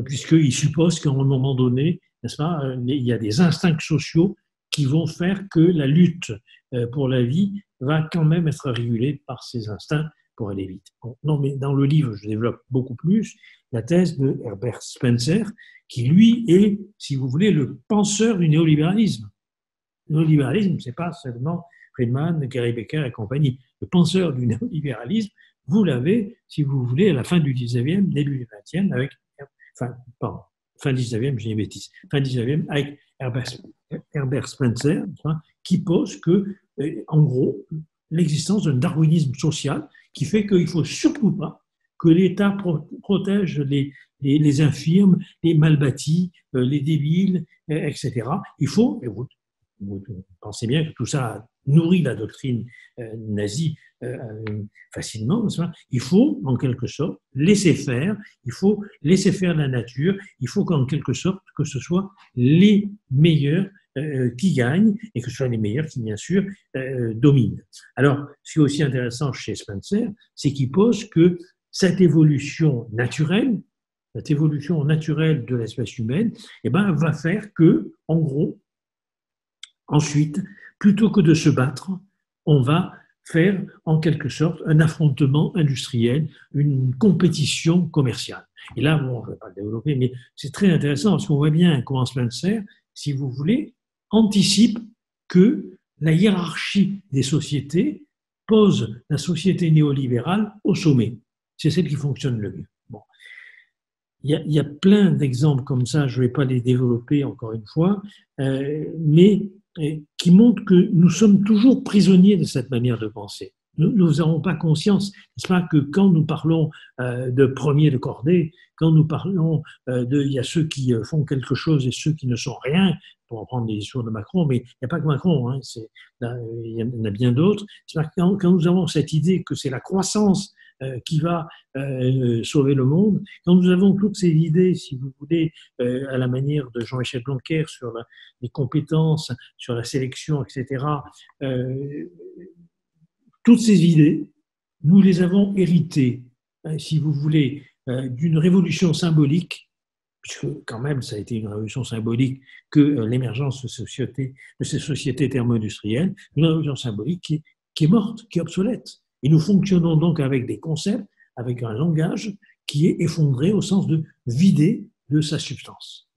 puisqu'il suppose qu'à un moment donné, n'est-ce pas, il y a des instincts sociaux qui vont faire que la lutte pour la vie va quand même être régulée par ces instincts pour aller vite. Bon, non, mais dans le livre, je développe beaucoup plus la thèse de Herbert Spencer, qui lui est, si vous voulez, le penseur du néolibéralisme. Le néolibéralisme, ce n'est pas seulement Friedman, Gary Becker et compagnie. Le penseur du néolibéralisme, vous l'avez, si vous voulez, à la fin du 19e, début du 20e, avec, enfin, pardon, fin 19e, j'ai une bêtise, fin 19e, avec Herbert Spencer, qui pose que, en gros, l'existence d'un darwinisme social qui fait qu'il ne faut surtout pas que l'État protège les infirmes, les mal bâtis, les débiles, etc. Il faut, et vous pensez bien que tout ça nourrit la doctrine nazie facilement, il faut en quelque sorte laisser faire, il faut laisser faire la nature, il faut qu'en quelque sorte que ce soit les meilleurs qui gagnent et que ce soit les meilleurs qui bien sûr dominent. Alors ce qui est aussi intéressant chez Spencer, c'est qu'il pose que cette évolution naturelle de l'espèce humaine, eh ben, va faire que, en gros, ensuite, plutôt que de se battre, on va faire en quelque sorte un affrontement industriel, une compétition commerciale. Et là, bon, je ne vais pas le développer, mais c'est très intéressant parce qu'on voit bien comment Spencer, si vous voulez, anticipe que la hiérarchie des sociétés pose la société néolibérale au sommet. C'est celle qui fonctionne le mieux. Bon. Il y a plein d'exemples comme ça, je ne vais pas les développer encore une fois, mais qui montrent que nous sommes toujours prisonniers de cette manière de penser. Nous n'avons pas conscience, n'est-ce pas, que quand nous parlons de premiers de cordée, quand nous parlons il y a ceux qui font quelque chose et ceux qui ne sont rien, pour reprendre les discours de Macron, mais il n'y a pas que Macron, hein, il y en a bien d'autres. Quand nous avons cette idée que c'est la croissance qui va sauver le monde, quand nous avons toutes ces idées, si vous voulez, à la manière de Jean-Michel Blanquer sur les compétences, sur la sélection, etc., toutes ces idées, nous les avons héritées, si vous voulez, d'une révolution symbolique, puisque quand même ça a été une révolution symbolique que l'émergence de ces sociétés thermo-industrielles, une révolution symbolique qui est morte, qui est obsolète. Et nous fonctionnons donc avec des concepts, avec un langage qui est effondré au sens de vidé de sa substance.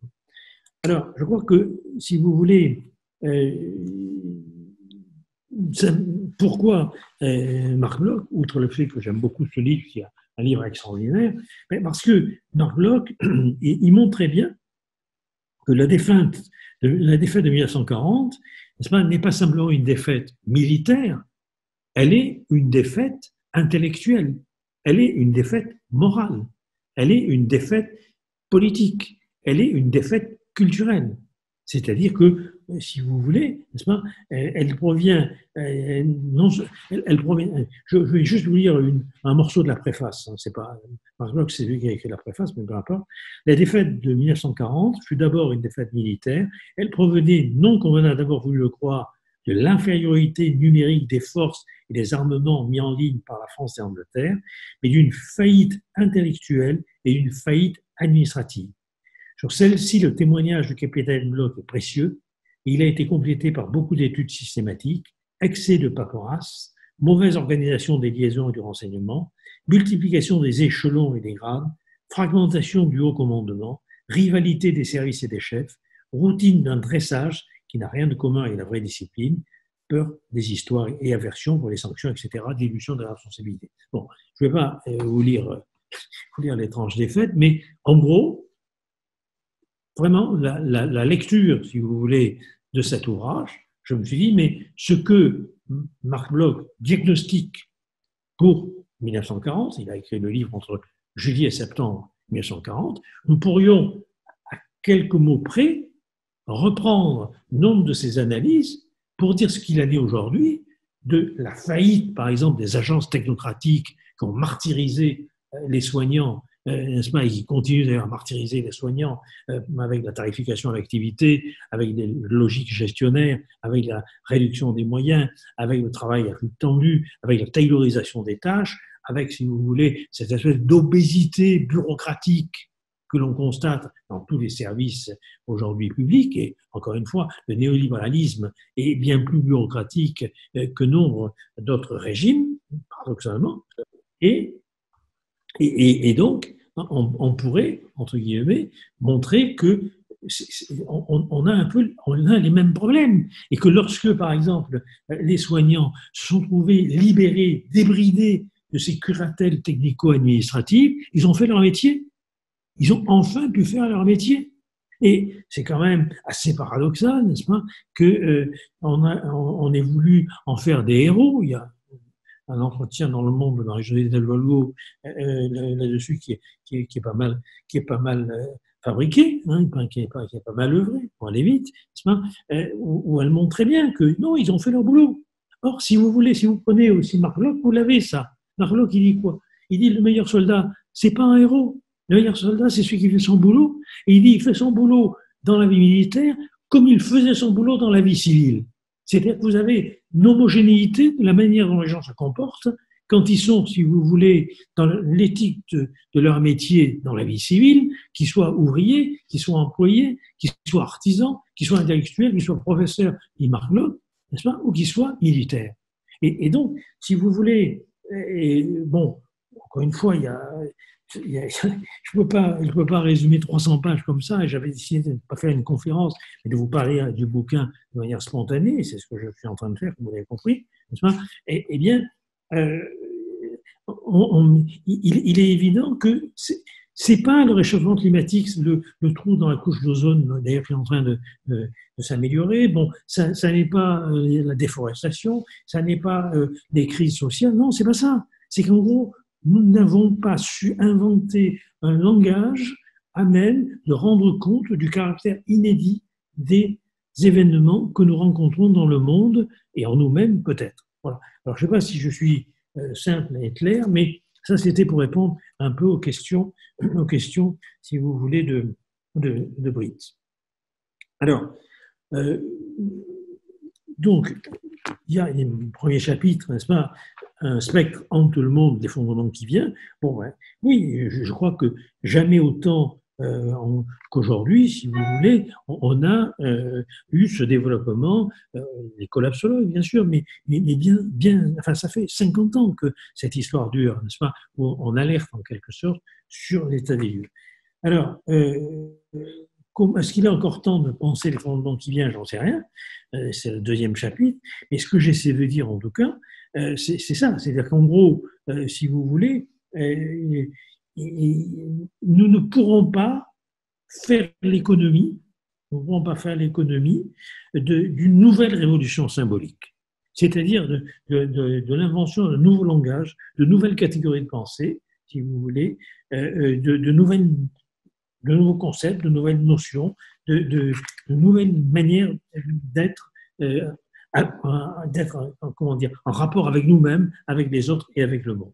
Alors, je crois que, si vous voulez, pourquoi Marc Bloch, outre le fait que j'aime beaucoup ce livre, qui est un livre extraordinaire, parce que Marc Bloch, il montre très bien que la défaite de 1940 n'est pas simplement une défaite militaire, elle est une défaite intellectuelle, elle est une défaite morale, elle est une défaite politique, elle est une défaite culturelle. C'est-à-dire que, si vous voulez, n'est-ce pas, elle provient, je vais juste vous lire un morceau de la préface, hein, c'est pas, Marc Bloch, c'est lui qui a écrit la préface, mais peu importe. La défaite de 1940 fut d'abord une défaite militaire, elle provenait, non comme on a d'abord voulu le croire, de l'infériorité numérique des forces et des armements mis en ligne par la France et l'Angleterre, mais d'une faillite intellectuelle et d'une faillite administrative. Sur celle-ci, le témoignage du capitaine Bloch est précieux et il a été complété par beaucoup d'études systématiques, excès de paperasse, mauvaise organisation des liaisons et du renseignement, multiplication des échelons et des grades, fragmentation du haut commandement, rivalité des services et des chefs, routine d'un dressage qui n'a rien de commun avec la vraie discipline, peur des histoires et aversion pour les sanctions, etc., dilution de la responsabilité. Bon, je ne vais pas vous lire les tranches des faits, mais en gros, vraiment, la lecture, si vous voulez, de cet ouvrage, je me suis dit, mais ce que Marc Bloch diagnostique pour 1940, il a écrit le livre entre juillet et septembre 1940, nous pourrions, à quelques mots près, reprendre nombre de ces analyses pour dire ce qu'il en est aujourd'hui de la faillite, par exemple, des agences technocratiques qui ont martyrisé les soignants, n'est-ce pas, et qui continuent d'ailleurs à martyriser les soignants avec la tarification à l'activité, avec des logiques gestionnaires, avec la réduction des moyens, avec le travail à flux tendu, avec la taylorisation des tâches, avec, si vous voulez, cette espèce d'obésité bureaucratique que l'on constate dans tous les services aujourd'hui publics, et encore une fois, le néolibéralisme est bien plus bureaucratique que nombre d'autres régimes, paradoxalement, et donc, on pourrait, entre guillemets, montrer que on a les mêmes problèmes, et que lorsque, par exemple, les soignants se sont trouvés libérés, débridés de ces curatelles technico-administratives, ils ont fait leur métier. Ils ont enfin pu faire leur métier. Et c'est quand même assez paradoxal, n'est-ce pas, que on ait voulu en faire des héros. Il y a un entretien dans Le Monde de Marie-Josée Delvaux là-dessus qui est pas mal, fabriqué, hein, qui est pas mal œuvré, pour aller vite, n'est-ce pas, où elle montre très bien que non, ils ont fait leur boulot. Or, si vous voulez, si vous prenez aussi Mark Locke, vous l'avez ça. Mark Locke, il dit quoi? Il dit le meilleur soldat, c'est pas un héros. Le meilleur soldat, c'est celui qui fait son boulot. Et il dit, il fait son boulot dans la vie militaire comme il faisait son boulot dans la vie civile. C'est-à-dire que vous avez une homogénéité de la manière dont les gens se comportent quand ils sont, si vous voulez, dans l'éthique de leur métier dans la vie civile, qu'ils soient ouvriers, qu'ils soient employés, qu'ils soient artisans, qu'ils soient intellectuels, qu'ils soient professeurs, ils marquent l'autre, n'est-ce pas, ou qu'ils soient militaires. Et donc, si vous voulez, bon, encore une fois, je ne peux pas résumer 300 pages comme ça, et j'avais décidé de ne pas faire une conférence, mais de vous parler du bouquin de manière spontanée, et c'est ce que je suis en train de faire, comme vous l'avez compris, n'est-ce pas? Eh bien, il est évident que c'est pas le réchauffement climatique, le trou dans la couche d'ozone, d'ailleurs, qui est en train de s'améliorer. Bon, ça n'est pas la déforestation, ça n'est pas les crises sociales. Non, c'est pas ça. C'est qu'en gros, nous n'avons pas su inventer un langage à même de rendre compte du caractère inédit des événements que nous rencontrons dans le monde et en nous-mêmes peut-être. Voilà. Alors, je ne sais pas si je suis simple et clair, mais ça, c'était pour répondre un peu aux questions, si vous voulez, de Britt. Alors, donc, il y a le premier chapitre, n'est-ce pas, un spectre entre le monde, l'effondrement qui vient. Bon, ouais, oui, je crois que jamais autant qu'aujourd'hui, si vous voulez, on a eu ce développement, les collapsologues, bien sûr, mais bien, enfin, ça fait 50 ans que cette histoire dure, n'est-ce pas, où on alerte en quelque sorte sur l'état des lieux. Alors, est-ce qu'il est encore temps de penser l'effondrement qui vient? J'en sais rien. C'est le deuxième chapitre. Mais ce que j'essaie de dire, en tout cas, c'est ça. C'est-à-dire qu'en gros, si vous voulez, nous ne pourrons pas faire l'économie, d'une nouvelle révolution symbolique. C'est-à-dire de l'invention d'un nouveau langage, de nouvelles catégories de pensée, si vous voulez, de nouveaux concepts, de nouvelles notions, de nouvelles manières d'être, comment dire, en rapport avec nous-mêmes, avec les autres et avec le monde.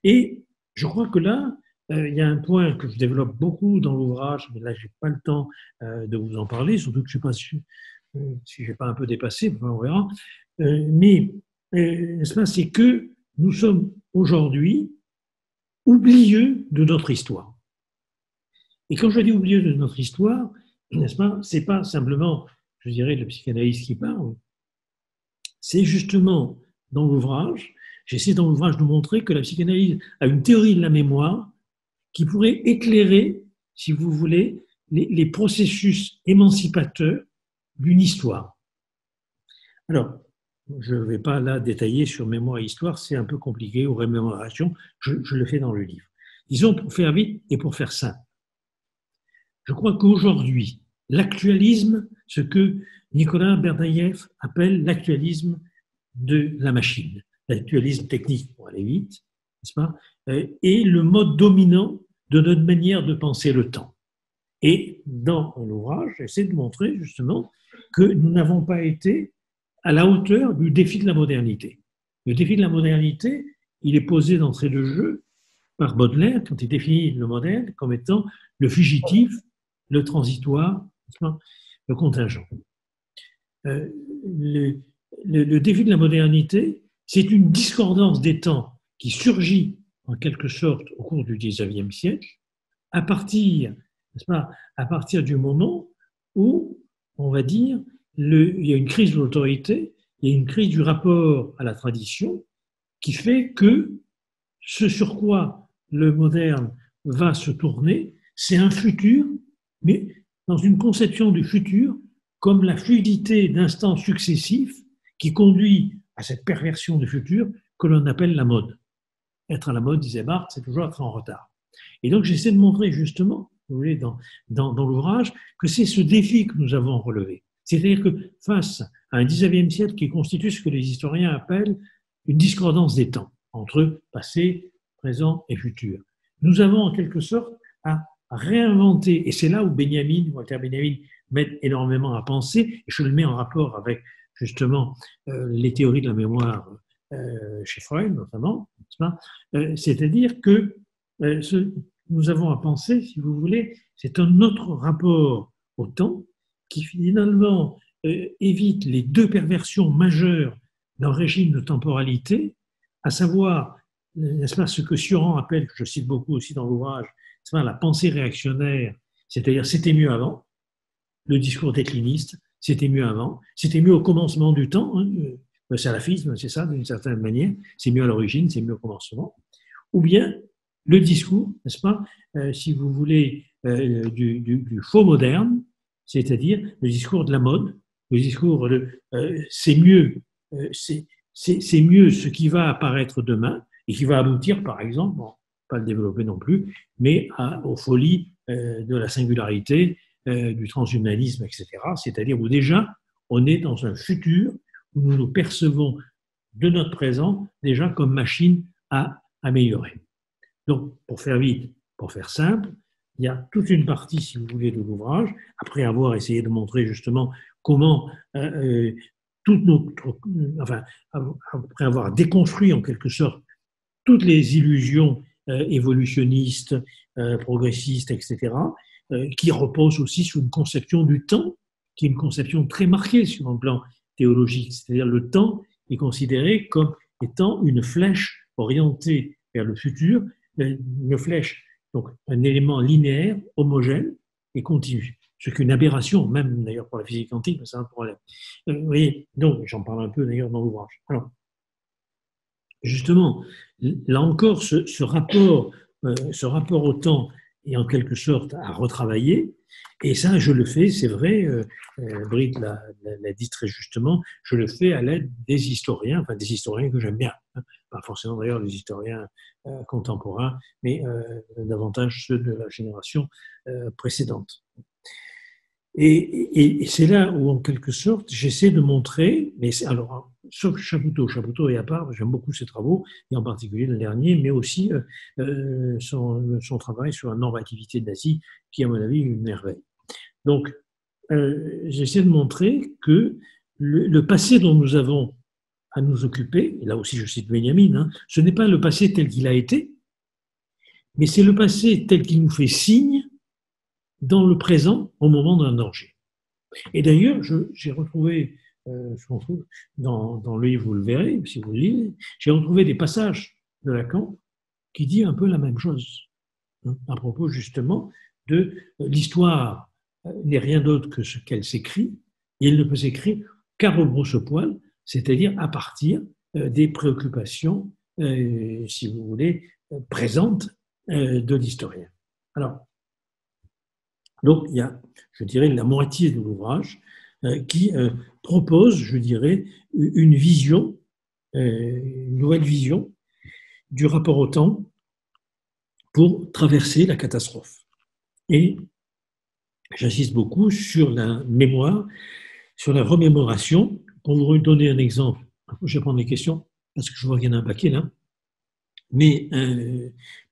Et je crois que là, il y a un point que je développe beaucoup dans l'ouvrage, mais là, je n'ai pas le temps de vous en parler, surtout que je ne sais pas si je n'ai pas un peu dépassé, on verra. Mais c'est que nous sommes aujourd'hui oublieux de notre histoire. Et quand je dis oublieux de notre histoire, n'est-ce pas, c'est pas simplement, je dirais, le psychanalyste qui parle, c'est justement dans l'ouvrage, j'essaie dans l'ouvrage de montrer que la psychanalyse a une théorie de la mémoire qui pourrait éclairer, si vous voulez, les processus émancipateurs d'une histoire. Alors, je ne vais pas là détailler sur mémoire et histoire, c'est un peu compliqué, ou remémoration, je le fais dans le livre. Disons, pour faire vite et pour faire simple. Je crois qu'aujourd'hui, l'actualisme, ce que Nicolas Berdyaev appelle l'actualisme de la machine, l'actualisme technique, pour aller vite, n'est-ce pas, est le mode dominant de notre manière de penser le temps. Et dans l'ouvrage, j'essaie de montrer justement que nous n'avons pas été à la hauteur du défi de la modernité. Le défi de la modernité, il est posé d'entrée de jeu par Baudelaire quand il définit le moderne comme étant le fugitif, le transitoire, le contingent. Le défi de la modernité, c'est une discordance des temps qui surgit en quelque sorte au cours du XIXe siècle, à partir du moment où, on va dire, il y a une crise de l'autorité, il y a une crise du rapport à la tradition qui fait que ce sur quoi le moderne va se tourner, c'est un futur, mais dans une conception du futur comme la fluidité d'instants successifs qui conduit à cette perversion du futur que l'on appelle la mode. Être à la mode, disait Barthes, c'est toujours être en retard. Et donc j'essaie de montrer justement, vous voulez, dans l'ouvrage, que c'est ce défi que nous avons relevé. C'est-à-dire que face à un 19e siècle qui constitue ce que les historiens appellent une discordance des temps, entre passé, présent et futur, nous avons en quelque sorte à réinventer, et c'est là où Walter Benjamin m'aide énormément à penser, et je le mets en rapport avec justement les théories de la mémoire chez Freud notamment, c'est-à-dire que nous avons à penser, si vous voulez, c'est un autre rapport au temps qui finalement évite les deux perversions majeures d'un régime de temporalité, à savoir, n'est-ce pas, ce que Sioran appelle, que je cite beaucoup aussi dans l'ouvrage, la pensée réactionnaire, c'est-à-dire c'était mieux avant, le discours décliniste, c'était mieux avant, c'était mieux au commencement du temps, hein, le salafisme, c'est ça d'une certaine manière, c'est mieux à l'origine, c'est mieux au commencement, ou bien le discours, n'est-ce pas, si vous voulez, du faux moderne, c'est-à-dire le discours de la mode, le discours de c'est mieux, c'est mieux ce qui va apparaître demain et qui va aboutir, par exemple, bon, pas le développer non plus, mais aux folies de la singularité, du transhumanisme, etc. C'est-à-dire où déjà on est dans un futur où nous nous percevons de notre présent déjà comme machine à améliorer. Donc, pour faire vite, pour faire simple, il y a toute une partie, si vous voulez, de l'ouvrage, après avoir essayé de montrer justement comment après avoir déconstruit en quelque sorte toutes les illusions évolutionnistes, progressistes, etc., qui reposent aussi sur une conception du temps, qui est une conception très marquée sur un plan théologique, c'est-à-dire le temps est considéré comme étant une flèche orientée vers le futur, une flèche, donc un élément linéaire, homogène et continu. Ce qu'une aberration, même d'ailleurs pour la physique quantique, c'est un problème. Vous voyez, donc j'en parle un peu d'ailleurs dans l'ouvrage. Alors, justement, là encore, ce rapport au temps est en quelque sorte à retravailler. Et ça, je le fais, c'est vrai, Britt l'a dit très justement, je le fais à l'aide des historiens que j'aime bien, hein, pas forcément d'ailleurs les historiens contemporains, mais davantage ceux de la génération précédente. Et c'est là où, en quelque sorte, j'essaie de montrer, mais alors, sauf Chapoutot est à part, j'aime beaucoup ses travaux, et en particulier le dernier, mais aussi son travail sur la normativité nazie, qui, à mon avis, est une merveille. Donc, j'essaie de montrer que le passé dont nous avons à nous occuper, et là aussi je cite Benjamin, hein, ce n'est pas le passé tel qu'il a été, mais c'est le passé tel qu'il nous fait signe dans le présent au moment d'un danger. Et d'ailleurs, j'ai retrouvé, dans le livre, vous le verrez, si vous le lisez, j'ai retrouvé des passages de Lacan qui dit un peu la même chose, hein, à propos justement de l'histoire n'est rien d'autre que ce qu'elle s'écrit, et elle ne peut s'écrire qu'à rebrousse-poil, c'est-à-dire à partir des préoccupations, si vous voulez, présentes de l'historien. Alors, donc, il y a, je dirais, la moitié de l'ouvrage qui propose, je dirais, une vision, une nouvelle vision du rapport au temps pour traverser la catastrophe. Et j'insiste beaucoup sur la mémoire, sur la remémoration. Pour vous donner un exemple, je vais prendre les questions, parce que je vois qu'il y en a un paquet là. Mais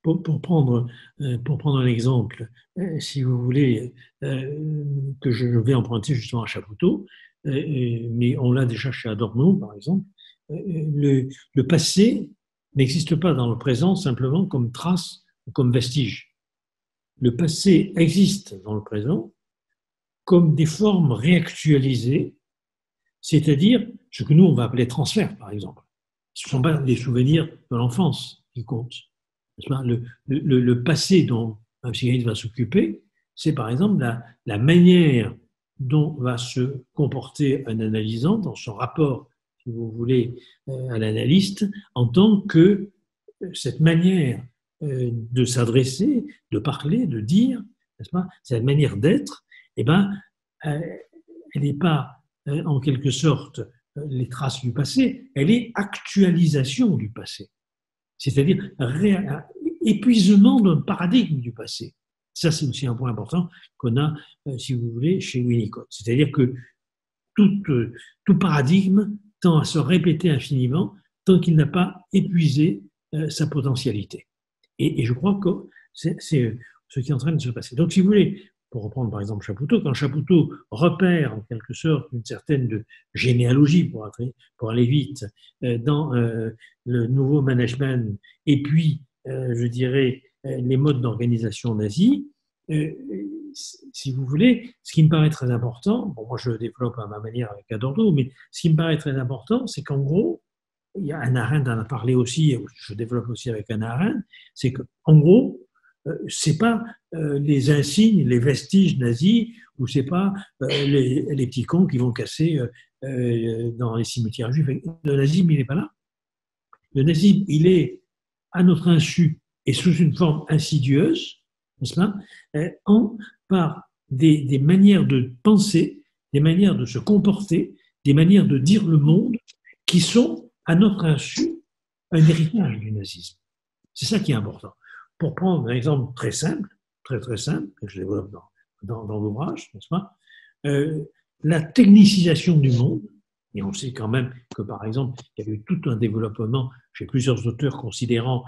pour prendre un exemple, si vous voulez, que je vais emprunter justement à Chapoutot, mais on l'a déjà chez Adorno, par exemple, le passé n'existe pas dans le présent simplement comme trace ou comme vestige. Le passé existe dans le présent comme des formes réactualisées, c'est-à-dire ce que nous, on va appeler transfert, par exemple. Ce ne sont pas les souvenirs de l'enfance qui compte. Le passé dont un psychanalyste va s'occuper, c'est par exemple la manière dont va se comporter un analysant dans son rapport, si vous voulez, à l'analyste, en tant que cette manière de s'adresser, de parler, de dire, n'est-ce pas, cette manière d'être, eh ben, elle n'est pas en quelque sorte les traces du passé, elle est actualisation du passé. C'est-à-dire épuisement d'un paradigme du passé. Ça, c'est aussi un point important qu'on a, si vous voulez, chez Winnicott. C'est-à-dire que tout paradigme tend à se répéter infiniment tant qu'il n'a pas épuisé sa potentialité. Et je crois que c'est ce qui est en train de se passer. Donc, si vous voulez, pour reprendre par exemple Chapoutot, quand Chapoutot repère en quelque sorte une certaine généalogie, pour aller vite, dans le nouveau management, et puis, je dirais, les modes d'organisation nazis, si vous voulez, ce qui me paraît très important, bon, moi je le développe à ma manière avec Adorno, mais ce qui me paraît très important, c'est qu'en gros, il y a Hannah Arendt en a parlé aussi, je développe aussi avec Hannah Arendt, c'est qu'en gros, c'est pas les insignes, les vestiges nazis, ou c'est pas les petits cons qui vont casser dans les cimetières juifs. Le nazisme, il n'est pas là. Le nazisme, il est à notre insu et sous une forme insidieuse, n'est-ce pas, par des manières de penser, des manières de se comporter, des manières de dire le monde qui sont, à notre insu, un héritage du nazisme. C'est ça qui est important. Pour prendre un exemple très simple, très simple, que je développe dans l'ouvrage, n'est-ce pas, la technicisation du monde, et on sait quand même que, par exemple, il y a eu tout un développement chez plusieurs auteurs considérant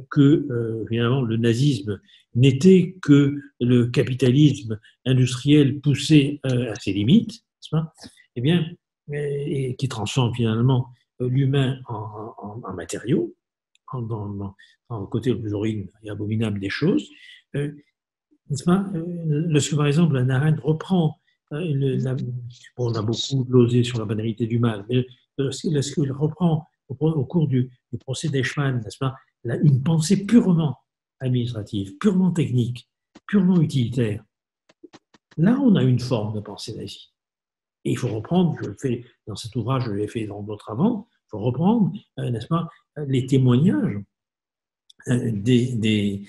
que, finalement, le nazisme n'était que le capitalisme industriel poussé à ses limites, n'est-ce pas, eh bien, et qui transforme finalement l'humain en matériau, dans le côté le plus horrible et abominable des choses. N'est-ce pas, lorsque, par exemple, Hannah Arendt reprend on a beaucoup glosé sur la banalité du mal, mais lorsqu'il reprend au cours du procès d'Eichmann, n'est-ce pas, une pensée purement administrative, purement technique, purement utilitaire, là, on a une forme de pensée nazie. Et il faut reprendre, je le fais dans cet ouvrage, je l'ai fait dans d'autres avant, il faut reprendre, n'est-ce pas, les témoignages des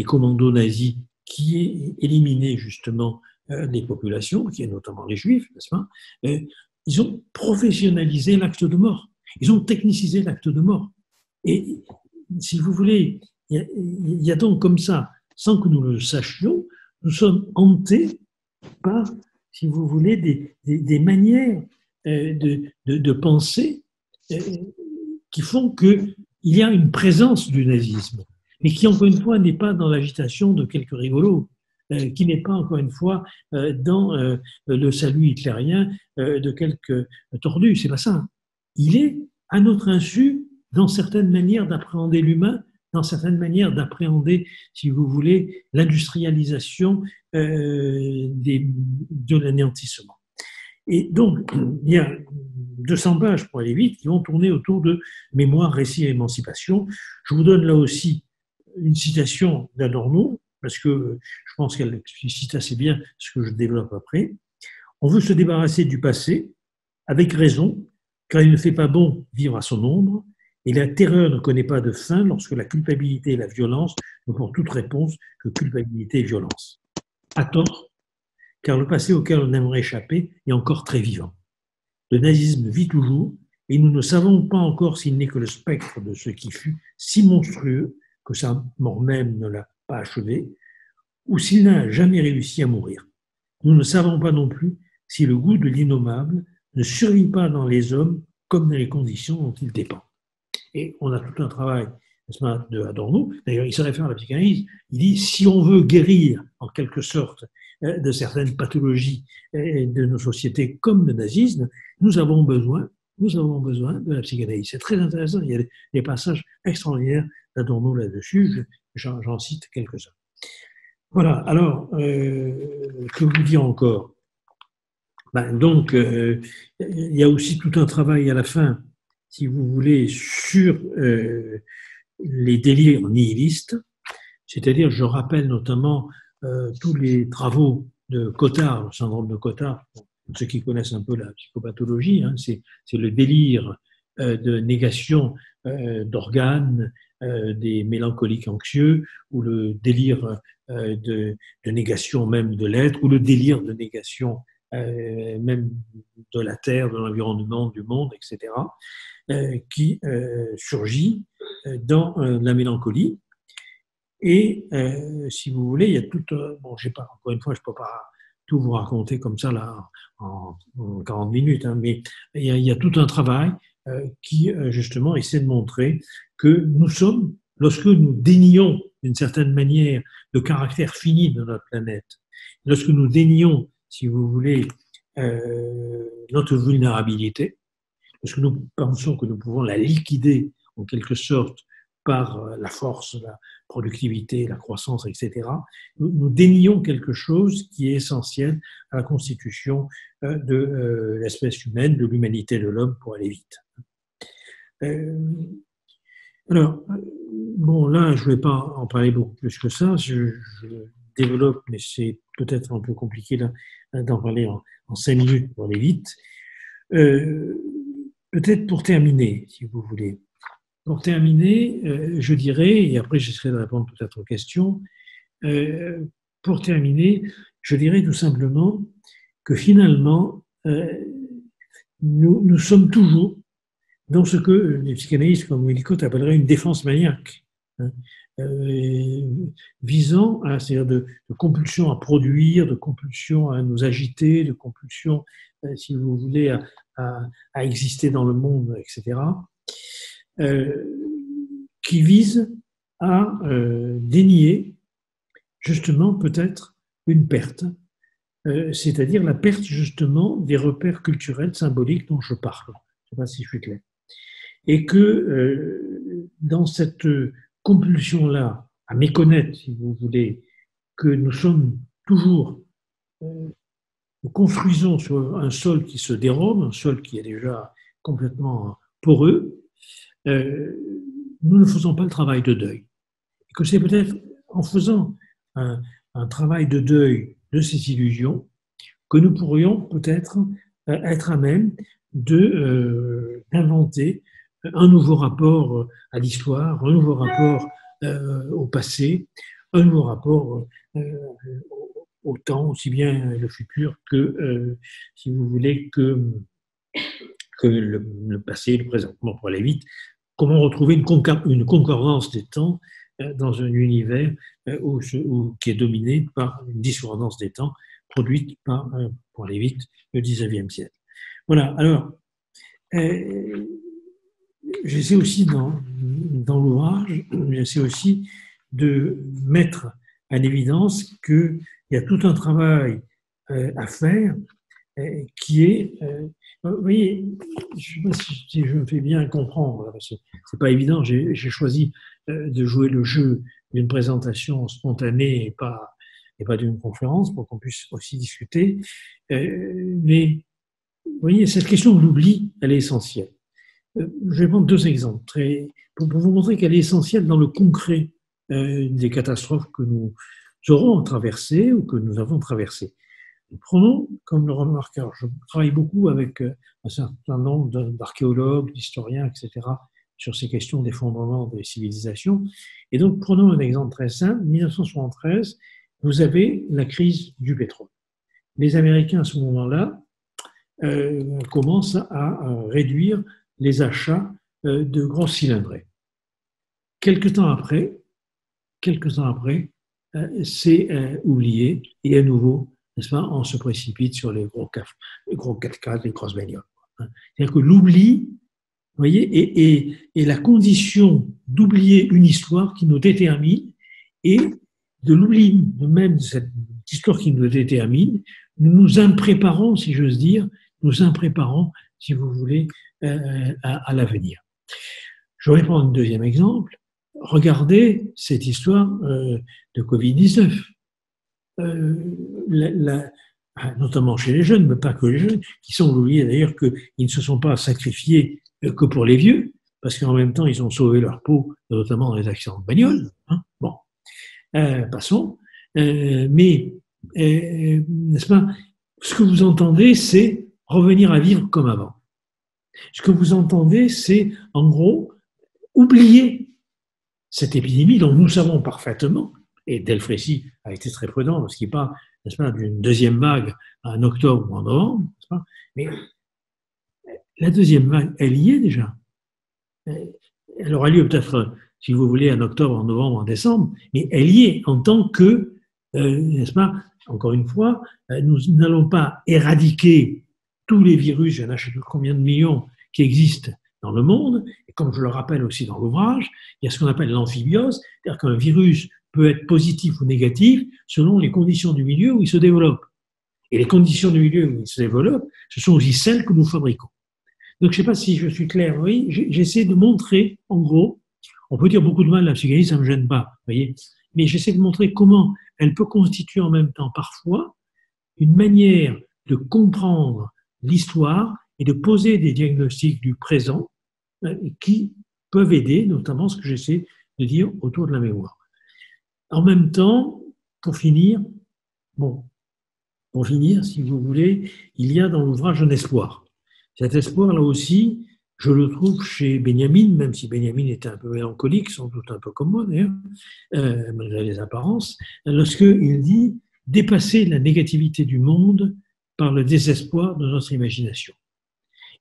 commandos nazis qui éliminaient justement les populations, qui est notamment les juifs, n'est-ce pas, ils ont professionnalisé l'acte de mort, ils ont technicisé l'acte de mort. Et si vous voulez, il y a donc comme ça, sans que nous le sachions, nous sommes hantés par, si vous voulez, des manières de penser qui font qu'il y a une présence du nazisme, mais qui, encore une fois, n'est pas dans l'agitation de quelques rigolos, qui n'est pas, encore une fois, dans le salut hitlérien de quelques tordus. C'est pas ça. Il est, à notre insu, dans certaines manières d'appréhender l'humain, dans certaines manières d'appréhender, si vous voulez, l'industrialisation de l'anéantissement. Et donc, il y a 200 pages, pour aller vite, qui vont tourner autour de mémoire, récit et émancipation. Je vous donne là aussi une citation d'Adorno, parce que je pense qu'elle explicite assez bien ce que je développe après. On veut se débarrasser du passé, avec raison, car il ne fait pas bon vivre à son ombre, et la terreur ne connaît pas de fin lorsque la culpabilité et la violence ne font toute réponse que culpabilité et violence. À tort, car le passé auquel on aimerait échapper est encore très vivant. Le nazisme vit toujours, et nous ne savons pas encore s'il n'est que le spectre de ce qui fut si monstrueux que sa mort même ne l'a pas achevé, ou s'il n'a jamais réussi à mourir. Nous ne savons pas non plus si le goût de l'innommable ne survit pas dans les hommes comme dans les conditions dont il dépend. Et on a tout un travail de Adorno, d'ailleurs il se réfère à la psychanalyse, il dit si on veut guérir en quelque sorte de certaines pathologies de nos sociétés comme le nazisme, nous avons besoin de la psychanalyse. C'est très intéressant, il y a des passages extraordinaires d'Adorno là-dessus, j'en cite quelques-uns. Voilà, alors, que vous dire encore? Donc, il y a aussi tout un travail à la fin, si vous voulez, sur les délires nihilistes, c'est-à-dire, je rappelle notamment tous les travaux de Cotard, le syndrome de Cotard, pour ceux qui connaissent un peu la psychopathologie, hein, c'est le délire de négation d'organes des mélancoliques anxieux, ou le délire de négation même de l'être, ou le délire de négation même de la Terre, de l'environnement, du monde, etc., qui surgit dans la mélancolie. Et si vous voulez, il y a tout. Bon, j'ai pas, encore une fois, je peux pas tout vous raconter comme ça là en 40 minutes, hein, mais il y a tout un travail qui justement essaie de montrer que nous sommes, lorsque nous dénions d'une certaine manière le caractère fini de notre planète, lorsque nous dénions, si vous voulez, notre vulnérabilité, lorsque nous pensons que nous pouvons la liquider en quelque sorte par la force, la productivité, la croissance, etc., nous dénions quelque chose qui est essentiel à la constitution de l'espèce humaine, de l'humanité de l'homme, pour aller vite. Alors, bon, là, je ne vais pas en parler beaucoup plus que ça, je développe, mais c'est peut-être un peu compliqué d'en parler en 5 minutes pour aller vite. Peut-être pour terminer, si vous voulez. Pour terminer, je dirais, et après j'essaierai de répondre peut-être aux questions, pour terminer, je dirais tout simplement que finalement, nous sommes toujours dans ce que les psychanalystes comme Winnicott appelleraient une défense maniaque, hein, visant à, c'est-à-dire de compulsion à produire, de compulsion à nous agiter, de compulsion, si vous voulez, à exister dans le monde, etc., qui vise à dénier justement peut-être une perte, c'est-à-dire la perte justement des repères culturels symboliques dont je parle. Je ne sais pas si je suis clair. Et que dans cette compulsion-là à méconnaître, si vous voulez, que nous sommes toujours, nous construisons sur un sol qui se dérobe, un sol qui est déjà complètement poreux, nous ne faisons pas le travail de deuil. Et que c'est peut-être en faisant un travail de deuil de ces illusions que nous pourrions peut-être être à même d'inventer un nouveau rapport à l'histoire, un nouveau rapport au passé, un nouveau rapport au temps, aussi bien le futur que, si vous voulez, que le passé, le présent. Bon, pour aller vite, comment retrouver une concordance des temps dans un univers qui est dominé par une discordance des temps produite par, pour aller vite, le 19e siècle. Voilà, alors, j'essaie aussi dans l'ouvrage, j'essaie aussi de mettre en évidence qu'il y a tout un travail à faire qui est, vous voyez, je ne sais pas si je me fais bien comprendre, parce que c'est pas évident, j'ai choisi de jouer le jeu d'une présentation spontanée et pas d'une conférence pour qu'on puisse aussi discuter, mais vous voyez, cette question de l'oubli, elle est essentielle. Je vais prendre 2 exemples pour vous montrer qu'elle est essentielle dans le concret des catastrophes que nous aurons traversées ou que nous avons traversées. Prenons comme le remarqueur, je travaille beaucoup avec un certain nombre d'archéologues, d'historiens, etc., sur ces questions d'effondrement des civilisations. Et donc, prenons un exemple très simple. 1973, vous avez la crise du pétrole. Les Américains, à ce moment-là, commencent à réduire les achats de grosses cylindrées. Quelques temps après, c'est oublié et à nouveau, n'est-ce pas, on se précipite sur les gros 4x4, les grosses bagnoles. C'est-à-dire que l'oubli, vous voyez, est la condition d'oublier une histoire qui nous détermine et de l'oubli de même de cette histoire qui nous détermine, nous nous impréparons, si j'ose dire, nous impréparons, si vous voulez, à l'avenir. Je vais prendre un 2e exemple. Regardez cette histoire de Covid-19. Notamment chez les jeunes, mais pas que les jeunes, qui sont oubliés d'ailleurs qu'ils ne se sont pas sacrifiés que pour les vieux, parce qu'en même temps, ils ont sauvé leur peau, notamment dans les accidents de bagnole. Hein. Bon, passons. Mais, n'est-ce pas, ce que vous entendez, c'est revenir à vivre comme avant. Ce que vous entendez, c'est, en gros, oublier cette épidémie dont nous savons parfaitement, et Delfrécy a été très prudent parce qu'il parle, n'est-ce pas, d'une 2e vague en octobre ou en novembre, n'est-ce pas, mais la 2e vague, elle y est déjà. Elle aura lieu peut-être si vous voulez, en octobre, en novembre, en décembre, mais elle y est en tant que, n'est-ce pas, encore une fois, nous n'allons pas éradiquer tous les virus, il y en a je ne sais plus combien de millions qui existent dans le monde, et comme je le rappelle aussi dans l'ouvrage, il y a ce qu'on appelle l'amphibiose, c'est-à-dire qu'un virus peut être positif ou négatif selon les conditions du milieu où il se développe. Et les conditions du milieu où il se développe, ce sont aussi celles que nous fabriquons. Donc, je ne sais pas si je suis clair, oui, j'essaie de montrer, en gros, on peut dire beaucoup de mal, la psychanalyse, ça ne me gêne pas, voyez, mais j'essaie de montrer comment elle peut constituer en même temps, parfois, une manière de comprendre l'histoire et de poser des diagnostics du présent qui peuvent aider, notamment ce que j'essaie de dire autour de la mémoire. En même temps, pour finir, si vous voulez, il y a dans l'ouvrage un espoir. Cet espoir, là aussi, je le trouve chez Benjamin, même si Benjamin était un peu mélancolique, sans doute un peu comme moi d'ailleurs, malgré les apparences, lorsqu'il dit « dépasser la négativité du monde par le désespoir de notre imagination ».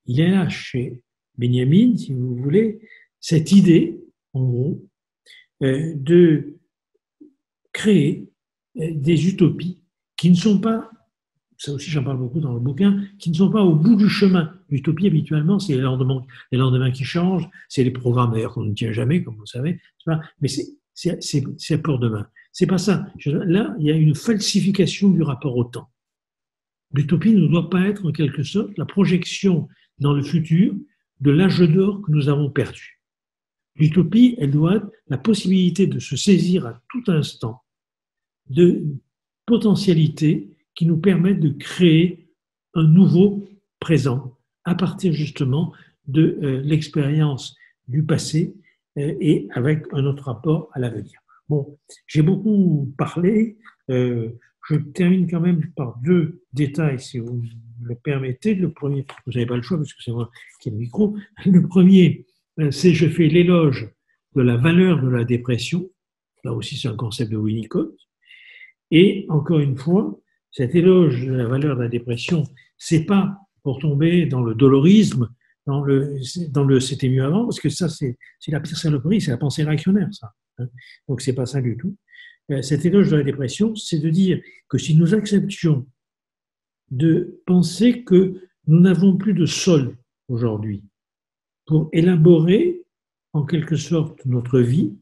Il y a là chez Benjamin, si vous voulez, cette idée, en gros, de créer des utopies qui ne sont pas, ça aussi j'en parle beaucoup dans le bouquin, qui ne sont pas au bout du chemin. L'utopie, habituellement, c'est les lendemains qui changent, c'est les programmes d'ailleurs qu'on ne tient jamais, comme vous savez, mais c'est pour demain. C'est pas ça. Là, il y a une falsification du rapport au temps. L'utopie ne doit pas être en quelque sorte la projection dans le futur de l'âge d'or que nous avons perdu. L'utopie, elle doit être la possibilité de se saisir à tout instant de potentialités qui nous permettent de créer un nouveau présent à partir justement de l'expérience du passé et avec un autre rapport à l'avenir. Bon, j'ai beaucoup parlé, je termine quand même par deux détails, si vous me le permettez. Le premier, vous n'avez pas le choix parce que c'est moi qui ai le micro. Le premier, c'est je fais l'éloge de la valeur de la dépression. Là aussi, c'est un concept de Winnicott. Et encore une fois, cet éloge de la valeur de la dépression, c'est pas pour tomber dans le dolorisme, dans le c'était mieux avant, parce que ça, c'est la pire saloperie, c'est la pensée réactionnaire, ça. Donc, c'est pas ça du tout. Cet éloge de la dépression, c'est de dire que si nous acceptions de penser que nous n'avons plus de sol aujourd'hui pour élaborer en quelque sorte notre vie,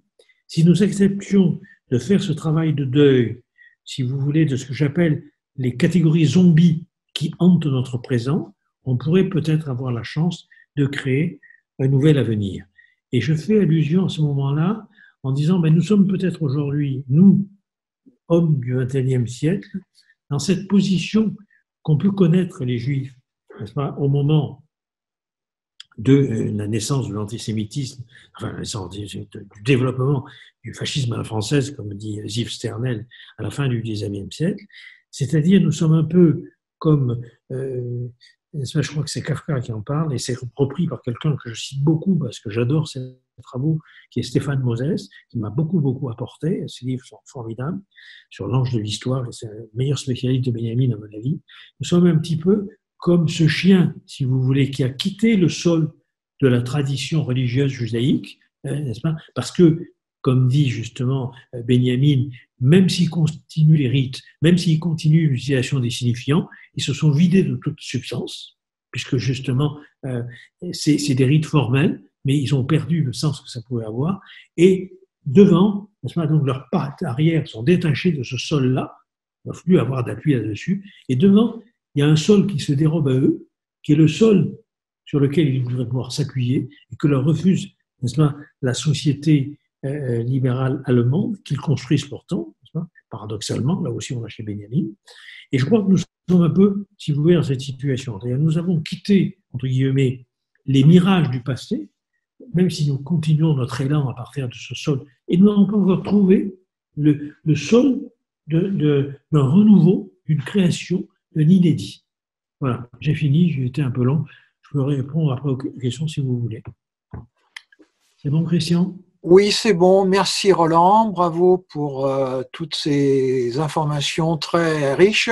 si nous acceptions de faire ce travail de deuil, si vous voulez, de ce que j'appelle les catégories zombies qui hantent notre présent, on pourrait peut-être avoir la chance de créer un nouvel avenir. Et je fais allusion à ce moment-là en disant, nous sommes peut-être aujourd'hui, nous, hommes du XXIe siècle, dans cette position qu'ont pu connaître les Juifs, n'est-ce pas, au moment de la naissance de l'antisémitisme, enfin, du développement du fascisme à la française, comme dit Ziv Sternel, à la fin du XIXe siècle. C'est-à-dire, nous sommes un peu comme, je crois que c'est Kafka qui en parle, et c'est repris par quelqu'un que je cite beaucoup parce que j'adore ses travaux, qui est Stéphane Moses, qui m'a beaucoup apporté. Ses livres sont formidables, sur l'ange de l'histoire, et c'est le meilleur spécialiste de Benjamin, à mon avis. Nous sommes un petit peu comme ce chien, si vous voulez, qui a quitté le sol de la tradition religieuse judaïque, n'est-ce pas? Parce que, comme dit justement Benjamin, même s'il continue les rites, même s'il continue l'utilisation des signifiants, ils se sont vidés de toute substance, puisque justement, c'est des rites formels, mais ils ont perdu le sens que ça pouvait avoir, et devant, n'est-ce pas, donc leurs pattes arrière sont détachées de ce sol-là, ils ne doivent plus avoir d'appui là-dessus, et devant, il y a un sol qui se dérobe à eux, qui est le sol sur lequel ils voudraient pouvoir s'appuyer, et que leur refuse, n'est-ce pas, la société libérale allemande, qu'ils construisent pourtant, n'est-ce pas, paradoxalement, là aussi on va chez Benjamin. Et je crois que nous sommes un peu, si vous voulez, dans cette situation. C'est-à-dire, nous avons quitté, entre guillemets, les mirages du passé, même si nous continuons notre élan à partir de ce sol, et nous n'avons pas encore trouvé le sol d'un renouveau, d'une création, de l'inédit. Voilà, j'ai fini, j'ai été un peu long. Je peux répondre après aux questions si vous voulez. C'est bon, Christian? Oui, c'est bon. Merci Roland. Bravo pour toutes ces informations très riches.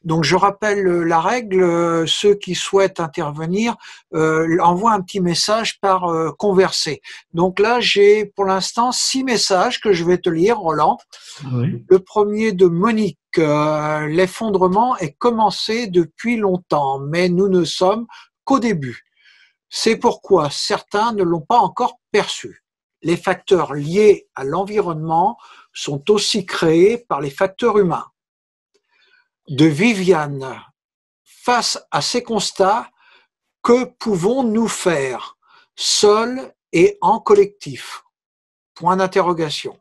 Donc, je rappelle la règle. Ceux qui souhaitent intervenir envoient un petit message par conversé. Donc là, j'ai pour l'instant 6 messages que je vais te lire, Roland. Oui. Le premier de Monique. L'effondrement est commencé depuis longtemps, mais nous ne sommes qu'au début. C'est pourquoi certains ne l'ont pas encore perçu. Les facteurs liés à l'environnement sont aussi créés par les facteurs humains. De Viviane, face à ces constats, que pouvons-nous faire, seuls et en collectif? Point d'interrogation.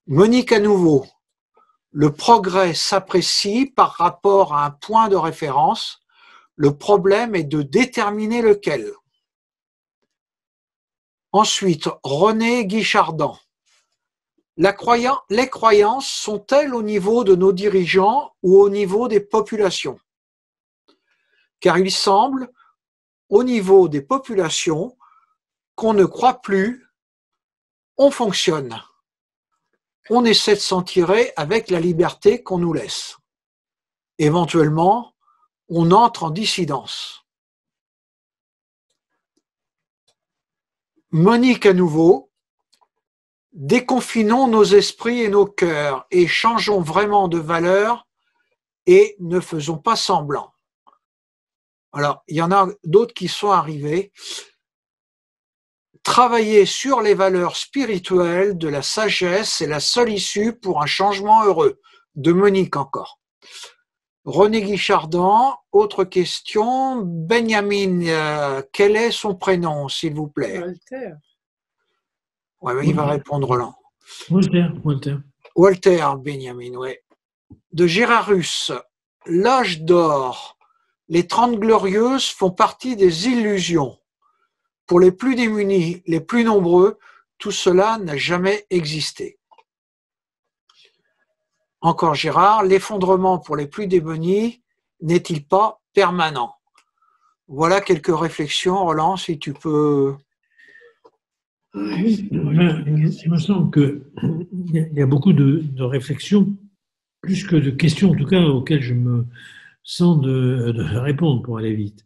Monique à nouveau, le progrès s'apprécie par rapport à un point de référence, le problème est de déterminer lequel. Ensuite, René Guichardon. Les croyances sont-elles au niveau de nos dirigeants ou au niveau des populations? Car il semble, au niveau des populations, qu'on ne croit plus, on fonctionne. On essaie de s'en tirer avec la liberté qu'on nous laisse. Éventuellement, on entre en dissidence. Monique à nouveau, déconfinons nos esprits et nos cœurs et changeons vraiment de valeur et ne faisons pas semblant. Alors, il y en a d'autres qui sont arrivés. Travailler sur les valeurs spirituelles de la sagesse est la seule issue pour un changement heureux. De Monique encore. René Guichardon, autre question. Benjamin, quel est son prénom, s'il vous plaît? Walter. Ouais, il va répondre Roland. Walter Benjamin, oui. De Gérardus, l'âge d'or, les 30 glorieuses font partie des illusions. Pour les plus démunis, les plus nombreux, tout cela n'a jamais existé. Encore Gérard, l'effondrement pour les plus démunis n'est-il pas permanent? Voilà quelques réflexions, Roland, si tu peux. Il me semble qu'il y a beaucoup de réflexions, plus que de questions, en tout cas, auxquelles je me sens de répondre pour aller vite.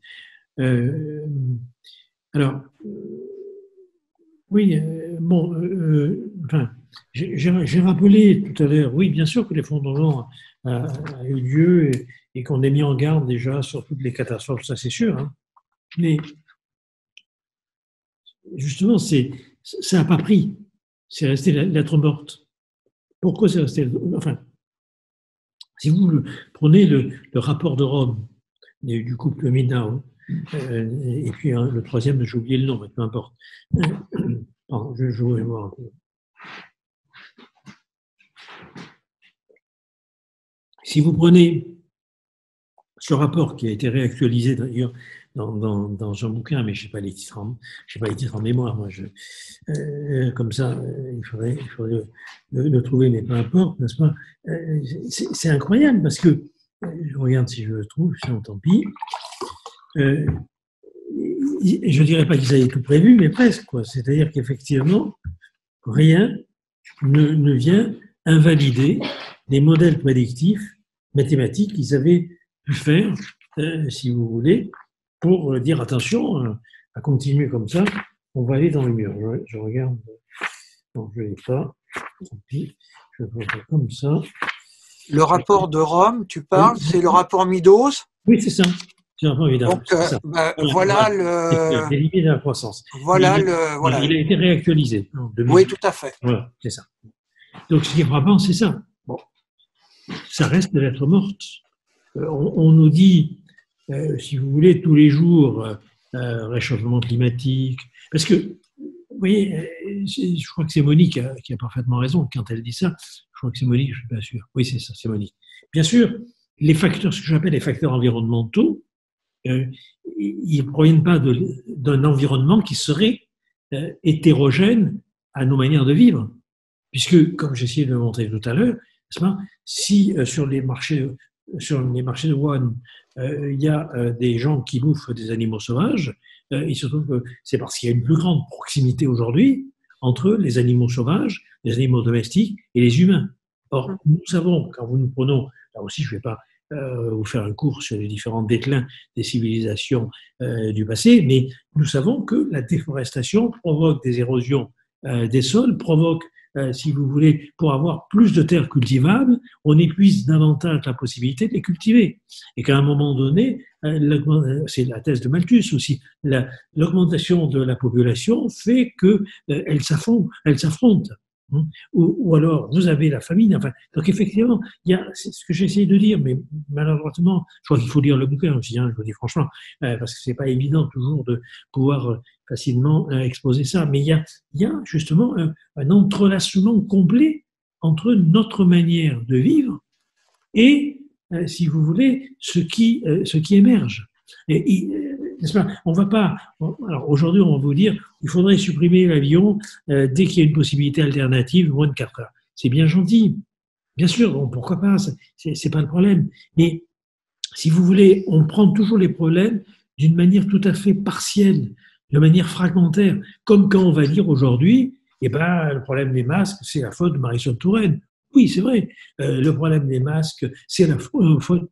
Alors, oui, enfin, j'ai rappelé tout à l'heure, oui, bien sûr que l'effondrement a eu lieu et qu'on est mis en garde déjà sur toutes les catastrophes, ça c'est sûr. Hein. Mais justement, ça n'a pas pris. C'est resté lettre morte. Pourquoi c'est resté? Enfin, si vous prenez le rapport de Rome du couple Minao, et puis le troisième, j'ai oublié le nom, mais peu importe. Pardon, je vais voir un peu. Si vous prenez ce rapport qui a été réactualisé d'ailleurs dans un bouquin, mais je n'ai pas les titres en mémoire, moi, comme ça, il faudrait le trouver, mais peu importe, n'est-ce pas? C'est incroyable parce que, je regarde si je le trouve, sinon tant pis. Je ne dirais pas qu'ils avaient tout prévu, mais presque, quoi. C'est-à-dire qu'effectivement, rien ne vient invalider les modèles prédictifs mathématiques qu'ils avaient pu faire, si vous voulez, pour dire attention, à continuer comme ça, on va aller dans le mur. Je regarde, non, je ne l'ai pas, tant pis, je vais faire comme ça. Le rapport de Rome, tu parles, c'est le rapport Meadows? Oui, c'est ça. Donc, voilà le. Les limites de la croissance. Voilà il a été réactualisé. Oui, tout à fait. Voilà, c'est ça. Donc, ce qui est frappant, c'est ça. Bon, ça reste de lettre morte. On nous dit, si vous voulez, tous les jours, réchauffement climatique. Parce que, vous voyez, je crois que c'est Monique qui a parfaitement raison quand elle dit ça. Je crois que c'est Monique, je ne suis pas sûr. Oui, c'est ça, c'est Monique. Bien sûr, les facteurs, ce que j'appelle les facteurs environnementaux, ils ne proviennent pas d'un environnement qui serait hétérogène à nos manières de vivre. Puisque, comme j'ai essayé de le montrer tout à l'heure, si sur les marchés de Wuhan, il y a des gens qui bouffent des animaux sauvages, il se trouve que c'est parce qu'il y a une plus grande proximité aujourd'hui entre les animaux sauvages, les animaux domestiques et les humains. Or, nous savons, quand nous prenons, là aussi je ne vais pas vous faire un cours sur les différents déclins des civilisations du passé, mais nous savons que la déforestation provoque des érosions des sols, provoque, si vous voulez, pour avoir plus de terres cultivables, on épuise davantage la possibilité de les cultiver. Et qu'à un moment donné, c'est la thèse de Malthus aussi, l'augmentation de la population fait qu'elle s'affronte. Ou alors, vous avez la famine. Enfin, donc, effectivement, c'est ce que j'ai essayé de dire, mais malheureusement, je crois qu'il faut lire le bouquin aussi, hein, je vous dis franchement, parce que c'est pas évident toujours de pouvoir facilement exposer ça. Mais il y a justement un entrelacement complet entre notre manière de vivre et, si vous voulez, ce qui émerge. N'est-ce pas ? On va pas. Alors aujourd'hui, on va vous dire, il faudrait supprimer l'avion dès qu'il y a une possibilité alternative, moins de 4 heures. C'est bien gentil, bien sûr. Bon, pourquoi pas ? C'est pas le problème. Mais si vous voulez, on prend toujours les problèmes d'une manière tout à fait partielle, de manière fragmentaire, comme quand on va dire aujourd'hui, le problème des masques, c'est la faute de Marisol Touraine. Oui, c'est vrai. Le problème des masques, c'est la faute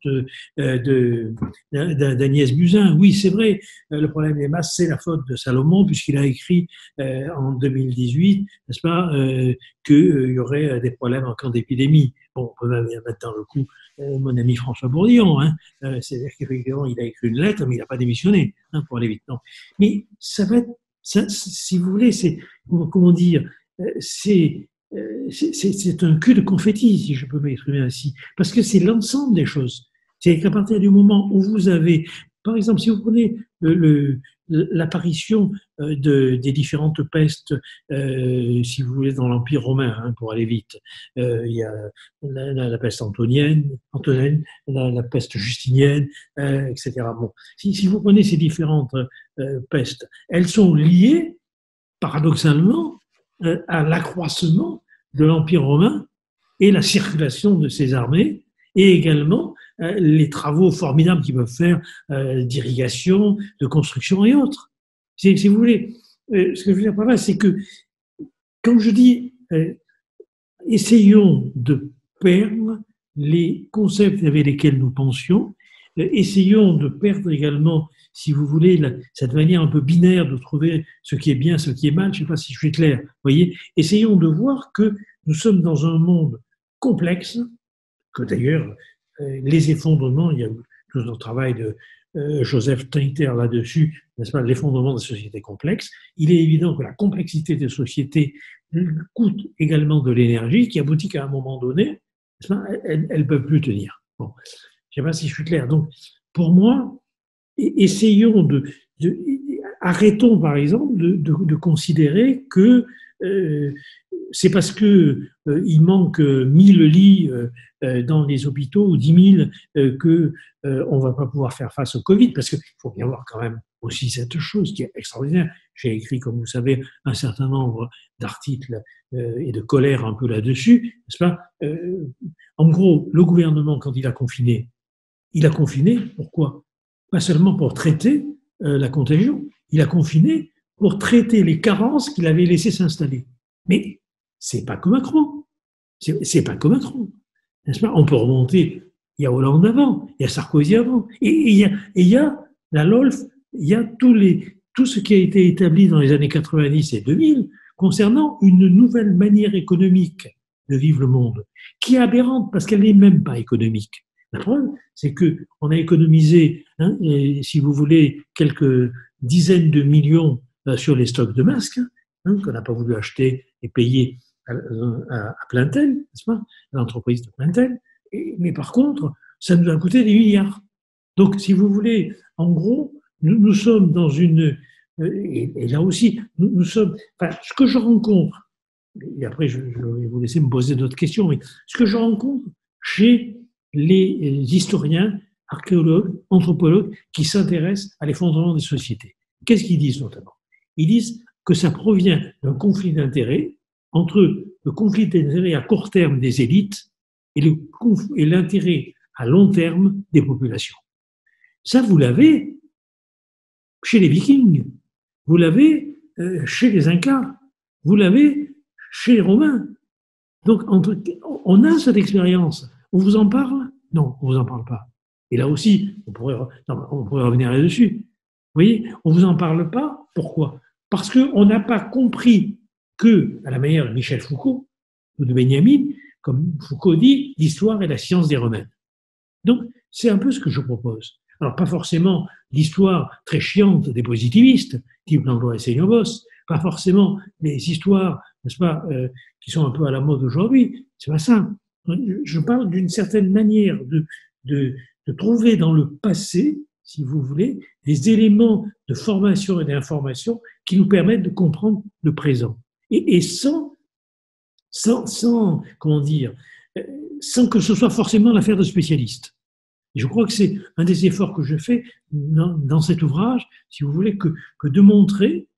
d'Agnès Buzyn. Oui, c'est vrai. Le problème des masques, c'est la faute de Salomon, puisqu'il a écrit en 2018, n'est-ce pas, qu'il y aurait des problèmes en cas d'épidémie. Bon, on peut même mettre dans le coup mon ami François Bourdillon. C'est-à-dire qu'effectivement, il a écrit une lettre, mais il n'a pas démissionné, pour aller vite. Non. Mais ça va être, si vous voulez, c'est, comment dire, c'est un cul de confetti, si je peux m'exprimer ainsi, parce que c'est l'ensemble des choses. C'est qu'à partir du moment où vous avez, par exemple, si vous prenez l'apparition des différentes pestes, si vous voulez, dans l'Empire romain, pour aller vite, il y a la peste Antonine, la peste justinienne, etc. Bon, si vous prenez ces différentes pestes, elles sont liées, paradoxalement, à l'accroissement de l'Empire romain et la circulation de ses armées, et également les travaux formidables qu'ils peuvent faire d'irrigation, de construction et autres. Si vous voulez, ce que je veux dire par là, c'est que quand je dis essayons de perdre les concepts avec lesquels nous pensions, essayons de perdre également, si vous voulez, cette manière un peu binaire de trouver ce qui est bien, ce qui est mal. Je ne sais pas si je suis clair. Voyez, essayons de voir que nous sommes dans un monde complexe, que d'ailleurs, les effondrements, il y a tout le travail de Joseph Tinter là-dessus, n'est-ce pas, l'effondrement des sociétés complexes. Il est évident que la complexité des sociétés coûte également de l'énergie qui aboutit qu'à un moment donné, n'est-ce pas, elles ne peuvent plus tenir. Bon. Je ne sais pas si je suis clair. Donc, pour moi, essayons arrêtons par exemple de considérer que c'est parce que il manque 1000 lits dans les hôpitaux ou 10 000 que on va pas pouvoir faire face au Covid, parce qu'il faut bien voir quand même aussi cette chose qui est extraordinaire. J'ai écrit, comme vous savez, un certain nombre d'articles et de colère un peu là-dessus, n'est-ce pas ? En gros, le gouvernement, quand il a confiné, pourquoi ? Pas seulement pour traiter la contagion, il a confiné pour traiter les carences qu'il avait laissées s'installer. Mais c'est pas que Macron. C'est pas que Macron. N'est-ce pas ? On peut remonter, il y a Hollande avant, il y a Sarkozy avant, et il y a la LOLF, il y a tout ce qui a été établi dans les années 90 et 2000 concernant une nouvelle manière économique de vivre le monde, qui est aberrante parce qu'elle n'est même pas économique. La preuve, c'est qu'on a économisé, si vous voulez, quelques dizaines de millions sur les stocks de masques, qu'on n'a pas voulu acheter et payer à Plaintel, n'est-ce pas, à l'entreprise de Plaintel. Mais par contre, ça nous a coûté des milliards. Donc, si vous voulez, en gros, nous sommes dans une... Et là aussi, nous sommes... Enfin, ce que je rencontre, et après je vais vous laisser me poser d'autres questions, mais ce que je rencontre chez les historiens, archéologues, anthropologues qui s'intéressent à l'effondrement des sociétés. Qu'est-ce qu'ils disent notamment ? Ils disent que ça provient d'un conflit d'intérêts entre le conflit d'intérêts à court terme des élites et l'intérêt à long terme des populations. Ça, vous l'avez chez les Vikings, vous l'avez chez les Incas, vous l'avez chez les Romains. Donc, on a cette expérience. On vous en parle? Non, on ne vous en parle pas. Et là aussi, on pourrait revenir là-dessus. Vous voyez, on ne vous en parle pas. Pourquoi? Parce qu'on n'a pas compris que, à la manière de Michel Foucault ou de Benjamin, comme Foucault dit, l'histoire est la science des remèdes. Donc, c'est un peu ce que je propose. Alors, pas forcément l'histoire très chiante des positivistes, type Langlois et Seigneur-Boss, pas forcément les histoires, n'est-ce pas, qui sont un peu à la mode aujourd'hui. C'est pas ça. Je parle d'une certaine manière de trouver dans le passé, si vous voulez, des éléments de formation et d'information qui nous permettent de comprendre le présent. Et sans comment dire, sans que ce soit forcément l'affaire de spécialistes. Et je crois que c'est un des efforts que je fais dans cet ouvrage, si vous voulez, que de montrer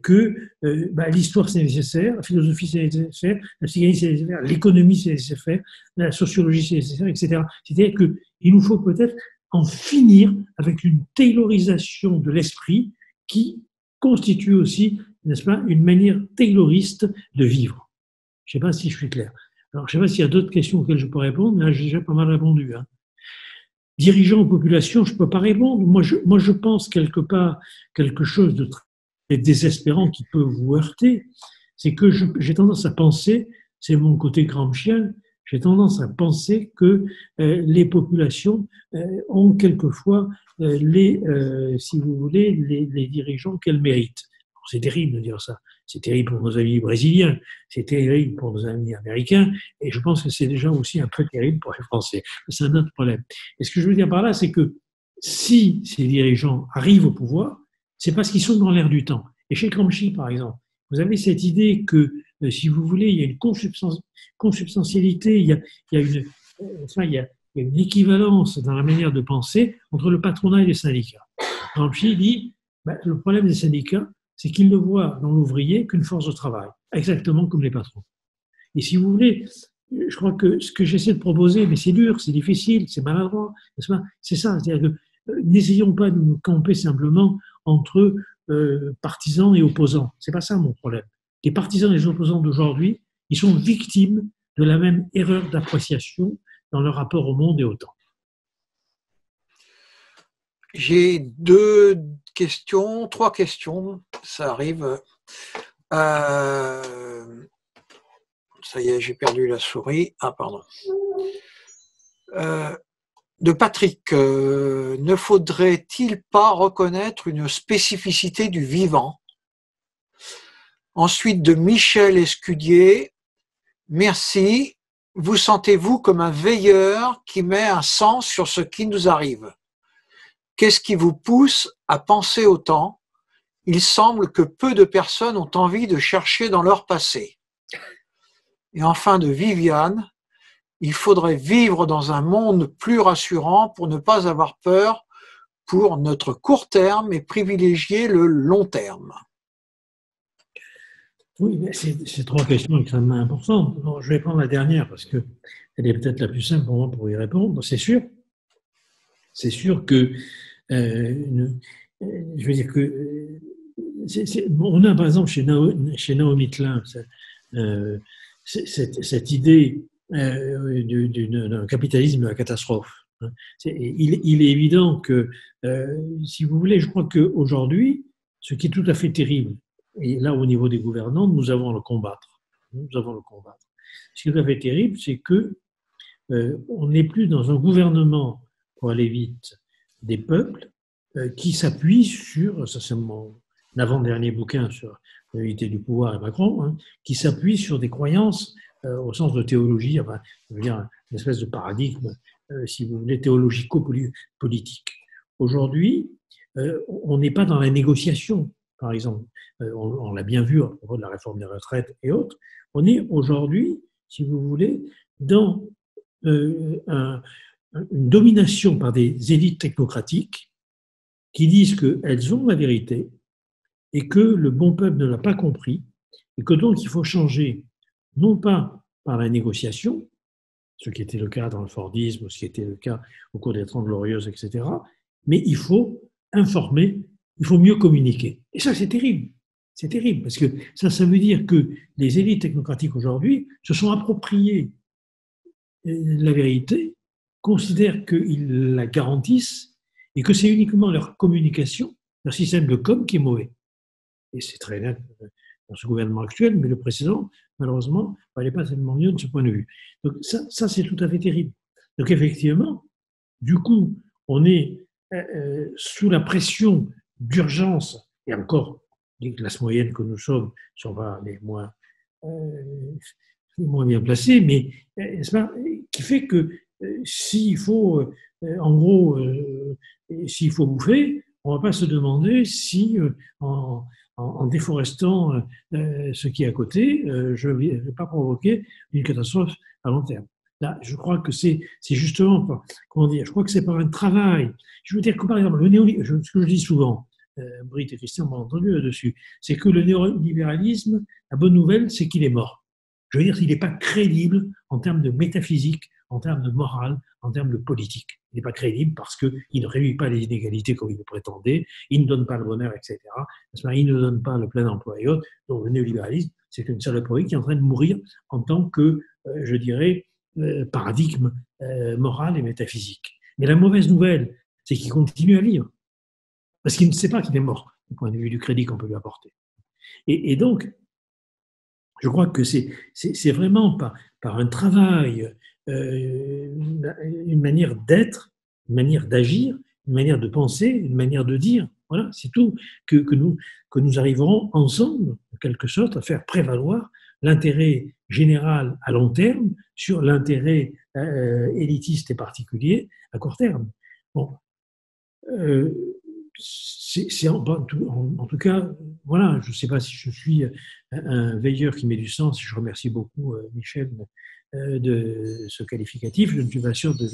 que l'histoire c'est nécessaire, la philosophie c'est nécessaire, la psychanalyse c'est nécessaire, l'économie c'est nécessaire, la sociologie c'est nécessaire, etc. C'est-à-dire qu'il nous faut peut-être en finir avec une taylorisation de l'esprit qui constitue aussi, n'est-ce pas, une manière tayloriste de vivre. Je ne sais pas si je suis clair. Alors, je ne sais pas s'il y a d'autres questions auxquelles je peux répondre, mais là, j'ai déjà pas mal répondu. Dirigeants ou population, je ne peux pas répondre. Moi, je pense quelque part quelque chose de très désespérant qui peut vous heurter, c'est que j'ai tendance à penser, c'est mon côté gramscien, j'ai tendance à penser que les populations ont quelquefois si vous voulez, les dirigeants qu'elles méritent. C'est terrible de dire ça. C'est terrible pour nos amis brésiliens, c'est terrible pour nos amis américains, et je pense que c'est déjà aussi un peu terrible pour les Français. C'est un autre problème. Et ce que je veux dire par là, c'est que si ces dirigeants arrivent au pouvoir, c'est parce qu'ils sont dans l'air du temps. Et chez Gramsci, par exemple, vous avez cette idée que, si vous voulez, il y a une consubstantialité, il y a une équivalence dans la manière de penser entre le patronat et les syndicats. Gramsci dit, le problème des syndicats, c'est qu'ils ne voient dans l'ouvrier qu'une force de travail, exactement comme les patrons. Et si vous voulez, je crois que ce que j'essaie de proposer, mais c'est dur, c'est difficile, c'est maladroit, c'est ça, c'est-à-dire que n'essayons pas de nous camper simplement entre partisans et opposants. C'est pas ça mon problème. Les partisans et les opposants d'aujourd'hui, ils sont victimes de la même erreur d'appréciation dans leur rapport au monde et au temps. J'ai trois questions, ça arrive. Ça y est, j'ai perdu la souris. Ah, pardon. De Patrick, ne faudrait-il pas reconnaître une spécificité du vivant? Ensuite, de Michel Escudier, merci. Vous sentez-vous comme un veilleur qui met un sens sur ce qui nous arrive? Qu'est-ce qui vous pousse à penser autant? Il semble que peu de personnes ont envie de chercher dans leur passé. Et enfin de Viviane, il faudrait vivre dans un monde plus rassurant pour ne pas avoir peur pour notre court terme et privilégier le long terme. Oui, mais c'est trois questions extrêmement importantes. Bon, je vais prendre la dernière parce qu'elle est peut-être la plus simple pour moi pour y répondre. C'est sûr que je veux dire que on a par exemple chez Naomi Klein cette idée d'un capitalisme à catastrophe. Il est évident que, si vous voulez, je crois qu'aujourd'hui, ce qui est tout à fait terrible, et là au niveau des gouvernants, nous avons à le combattre. Ce qui est tout à fait terrible, c'est que on n'est plus dans un gouvernement, pour aller vite, des peuples qui s'appuient sur, ça c'est mon avant-dernier bouquin sur l'unité du pouvoir et Macron, qui s'appuient sur des croyances au sens de théologie, enfin, je veux dire, une espèce de paradigme, si vous voulez, théologico-politique. Aujourd'hui, on n'est pas dans la négociation, par exemple. On l'a bien vu à propos de la réforme des retraites et autres. On est aujourd'hui, si vous voulez, dans une domination par des élites technocratiques qui disent qu'elles ont la vérité et que le bon peuple ne l'a pas compris et que donc il faut changer, non pas par la négociation, ce qui était le cas dans le Fordisme, ce qui était le cas au cours des Trente Glorieuses, etc., mais il faut informer il faut mieux communiquer. Et ça, c'est terrible. C'est terrible, parce que ça veut dire que les élites technocratiques aujourd'hui se sont appropriées la vérité, considèrent qu'ils la garantissent et que c'est uniquement leur communication, leur système de com qui est mauvais. Et c'est très net dans ce gouvernement actuel, mais le précédent, malheureusement, n'allait pas tellement mieux de ce point de vue. Donc ça c'est tout à fait terrible. Donc effectivement, du coup, on est sous la pression d'urgence, et encore, les classes moyennes que nous sommes ne sont pas les moins bien placées, mais qui fait que s'il faut, en gros, s'il faut bouffer, on ne va pas se demander si, en déforestant ce qui est à côté, je ne vais pas provoquer une catastrophe à long terme. Là, je crois que c'est justement, comment dire, je crois que c'est par un travail. Je veux dire que, par exemple, ce que je dis souvent, Britt et Christian m'ont entendu là-dessus, c'est que le néolibéralisme, la bonne nouvelle, c'est qu'il est mort. Je veux dire, il n'est pas crédible en termes de métaphysique, en termes de morale, en termes de politique. Il n'est pas crédible parce qu'il ne réduit pas les inégalités comme il le prétendait, il ne donne pas le bonheur, etc. Il ne donne pas le plein emploi et autres. Donc le néolibéralisme, c'est une saloperie qui est en train de mourir en tant que, je dirais, paradigme moral et métaphysique. Mais la mauvaise nouvelle, c'est qu'il continue à vivre. Parce qu'il ne sait pas qu'il est mort, du point de vue du crédit qu'on peut lui apporter. Et donc, je crois que c'est vraiment par un travail, une manière d'être, une manière d'agir, une manière de penser, une manière de dire, voilà, c'est tout, que nous arriverons ensemble, en quelque sorte, à faire prévaloir l'intérêt général à long terme sur l'intérêt élitiste et particulier à court terme. Bon. En tout cas, voilà, je ne sais pas si je suis un veilleur qui met du sens. Je remercie beaucoup Michel de ce qualificatif. Je ne suis pas sûr de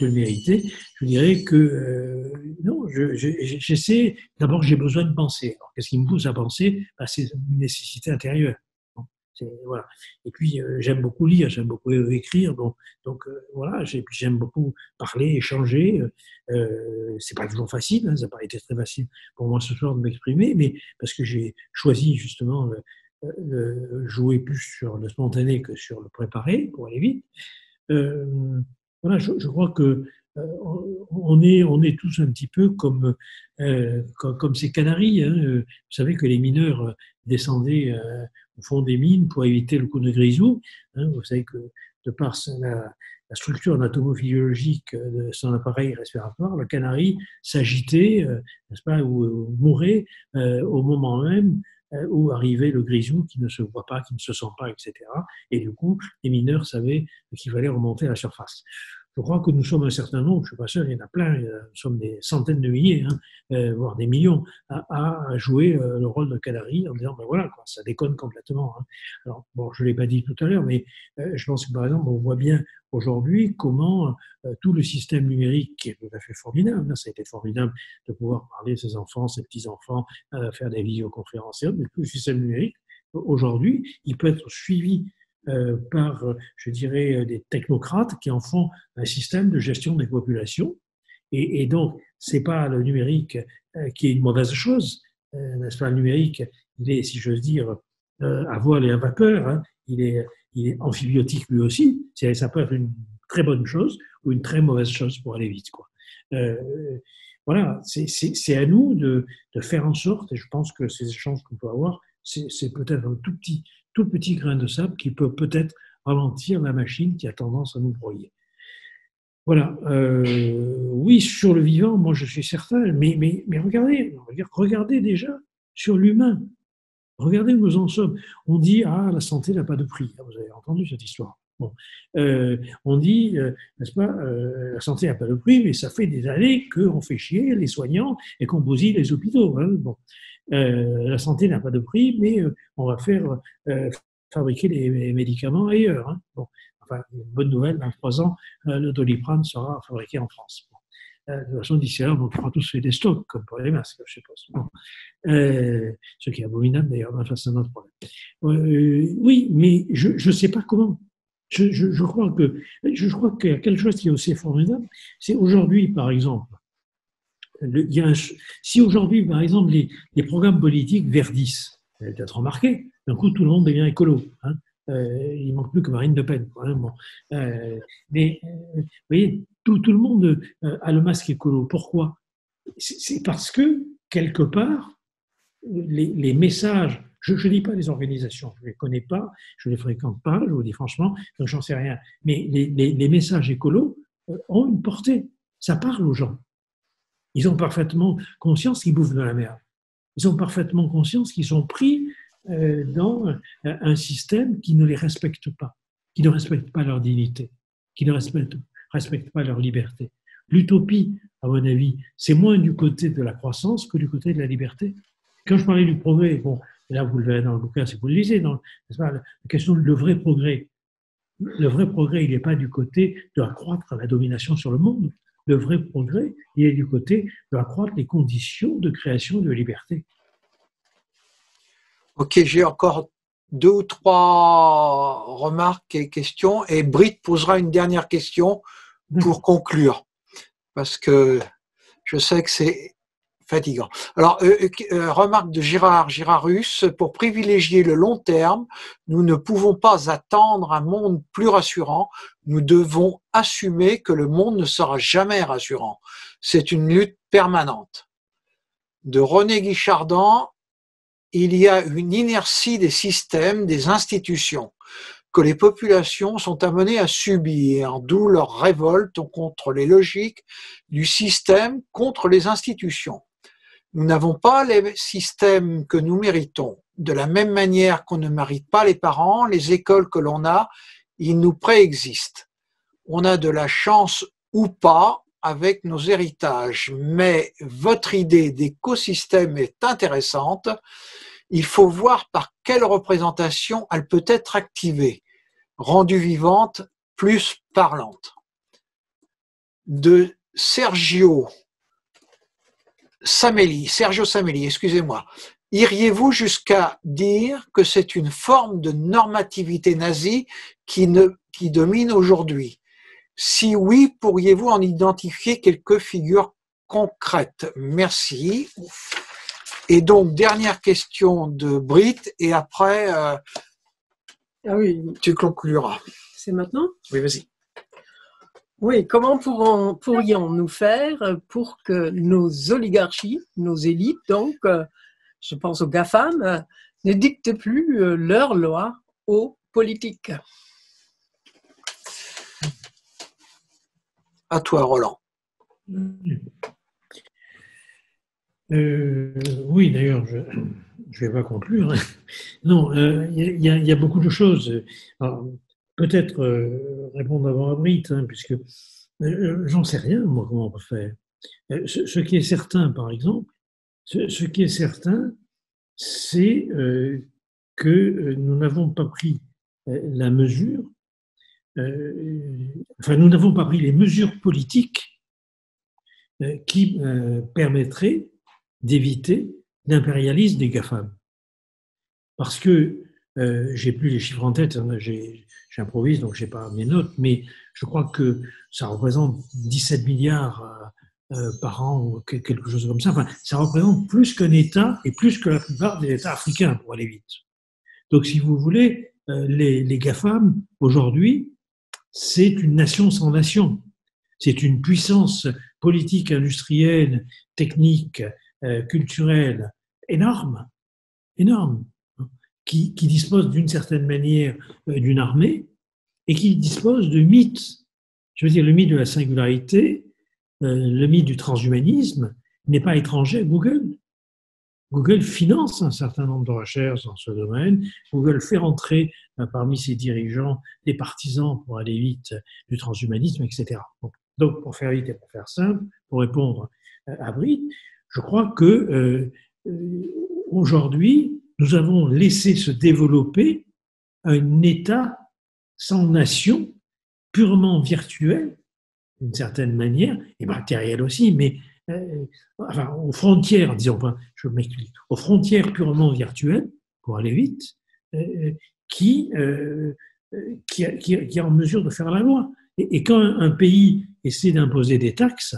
le mériter. Je dirais que non, j'essaie. D'abord, j'ai besoin de penser. Alors, qu'est-ce qui me pousse à penser? C'est une nécessité intérieure. Voilà. Et puis, j'aime beaucoup lire, j'aime beaucoup écrire, donc voilà, j'aime beaucoup parler, échanger. C'est pas toujours facile, hein, ça n'a pas été très facile pour moi ce soir de m'exprimer, mais parce que j'ai choisi justement de jouer plus sur le spontané que sur le préparé, pour aller vite. Voilà, je crois que on est tous un petit peu comme ces canaris. Hein. Vous savez que les mineurs descendaient au fond des mines pour éviter le coup de grisou. Hein. Vous savez que de par la structure anatomophysiologique de son appareil respiratoire, le canari s'agitait, n'est-ce pas, ou mourait au moment même où arrivait le grisou qui ne se voit pas, qui ne se sent pas, etc. Et du coup, les mineurs savaient qu'il fallait remonter à la surface. Je crois que nous sommes un certain nombre, je ne suis pas sûr, il y en a plein, nous sommes des centaines de milliers, hein, voire des millions, à jouer le rôle de canari en disant, ben voilà, quoi, ça déconne complètement. Hein. Alors, bon, je ne l'ai pas dit tout à l'heure, mais je pense que par exemple, on voit bien aujourd'hui comment tout le système numérique, qui est tout à fait formidable, hein, ça a été formidable de pouvoir parler à ses enfants, ses petits-enfants, faire des visioconférences et autres, mais tout le système numérique, aujourd'hui, il peut être suivi par, je dirais, des technocrates qui en font un système de gestion des populations. Et donc, ce n'est pas le numérique qui est une mauvaise chose, n'est-ce pas? Le numérique, il est, si j'ose dire, à voile et à vapeur, hein, il est amphibiotique lui aussi. Ça peut être une très bonne chose ou une très mauvaise chose pour aller vite, quoi. Voilà, c'est à nous de faire en sorte, et je pense que ces échanges qu'on peut avoir, c'est peut-être un tout petit grain de sable qui peut peut-être ralentir la machine qui a tendance à nous broyer. Voilà. Oui, sur le vivant, moi je suis certain, mais regardez déjà sur l'humain. Regardez où nous en sommes. On dit, la santé n'a pas de prix. Vous avez entendu cette histoire. Bon. On dit, n'est-ce pas, la santé n'a pas de prix, mais ça fait des années qu'on fait chier les soignants et qu'on bousille les hôpitaux. Hein. Bon. La santé n'a pas de prix, mais on va faire fabriquer les médicaments ailleurs. Hein. Bon. Enfin, une bonne nouvelle, dans 3 ans, le Doliprane sera fabriqué en France. Bon. De toute façon, d'ici là, on pourra tous faire des stocks, comme pour les masques, je suppose. Bon. Ce qui est abominable d'ailleurs, enfin, c'est un autre problème. Oui, mais je ne sais pas comment. Je crois qu'il y a quelque chose qui est aussi formidable. C'est aujourd'hui, par exemple, Si aujourd'hui, par exemple, les programmes politiques verdissent, vous avez peut-être remarqué, d'un coup, tout le monde devient écolo. Hein. Il manque plus que Marine Le Pen. Hein, bon. Mais vous voyez, tout le monde a le masque écolo. Pourquoi? C'est parce que, quelque part, les messages, je ne dis pas les organisations, je ne les connais pas, je ne les fréquente pas, je vous dis franchement, donc j'en sais rien. Mais les messages écolos ont une portée. Ça parle aux gens. Ils ont parfaitement conscience qu'ils bouffent de la merde. Ils ont parfaitement conscience qu'ils sont pris dans un système qui ne les respecte pas, qui ne respecte pas leur dignité, qui ne respecte pas leur liberté. L'utopie, à mon avis, c'est moins du côté de la croissance que du côté de la liberté. Quand je parlais du progrès, bon, là vous le verrez dans le bouquin, si vous le lisez, la question du vrai progrès. Le vrai progrès, il n'est pas du côté de accroître la domination sur le monde. Le vrai progrès, il est du côté de accroître les conditions de création de liberté. Ok, j'ai encore 2 ou 3 remarques et questions, et Britt posera une dernière question pour conclure, parce que je sais que c'est fatigant. Alors, remarque de Girardus, pour privilégier le long terme, nous ne pouvons pas attendre un monde plus rassurant, nous devons assumer que le monde ne sera jamais rassurant. C'est une lutte permanente. De René Guichardin, il y a une inertie des systèmes, des institutions, que les populations sont amenées à subir, d'où leur révolte contre les logiques du système contre les institutions. Nous n'avons pas les systèmes que nous méritons. De la même manière qu'on ne mérite pas les parents, les écoles que l'on a, ils nous préexistent. On a de la chance ou pas avec nos héritages, mais votre idée d'écosystème est intéressante. Il faut voir par quelle représentation elle peut être activée, rendue vivante, plus parlante. De Sergio Samelli, excusez-moi. Iriez-vous jusqu'à dire que c'est une forme de normativité nazie qui domine aujourd'hui? Si oui, pourriez-vous en identifier quelques figures concrètes? Merci. Et donc, dernière question de Britt, et après, tu concluras. C'est maintenant? Oui, vas-y. Oui, comment pourrions-nous faire pour que nos oligarchies, nos élites, donc, je pense aux GAFAM, ne dictent plus leurs lois aux politiques? À toi, Roland. Oui, d'ailleurs, je ne vais pas conclure. Hein. Non, il y a beaucoup de choses. Peut-être répondre avant à Britt, hein, puisque j'en sais rien, moi, comment on peut faire. Ce qui est certain, par exemple, ce qui est certain, c'est que nous n'avons pas pris la mesure, nous n'avons pas pris les mesures politiques qui permettraient d'éviter l'impérialisme des GAFAM. Parce que j'ai plus les chiffres en tête, hein, j'improvise, donc j'ai pas mes notes, mais je crois que ça représente 17 milliards par an ou quelque chose comme ça. Enfin, ça représente plus qu'un État et plus que la plupart des États africains, pour aller vite. Donc, si vous voulez, les GAFAM, aujourd'hui, c'est une nation sans nation. C'est une puissance politique, industrielle, technique, culturelle énorme, qui dispose d'une certaine manière d'une armée et qui dispose de mythes. Je veux dire, le mythe de la singularité, le mythe du transhumanisme n'est pas étranger à Google. Google finance un certain nombre de recherches dans ce domaine. Google fait rentrer parmi ses dirigeants des partisans, pour aller vite, du transhumanisme, etc. Donc, pour faire vite et pour faire simple, pour répondre à Britt, je crois que aujourd'hui, nous avons laissé se développer un État sans nation, purement virtuel, d'une certaine manière, et matériel aussi, mais aux frontières, disons pas, je m'explique, aux frontières purement virtuelles, pour aller vite, qui est en mesure de faire la loi. Et quand un pays essaie d'imposer des taxes,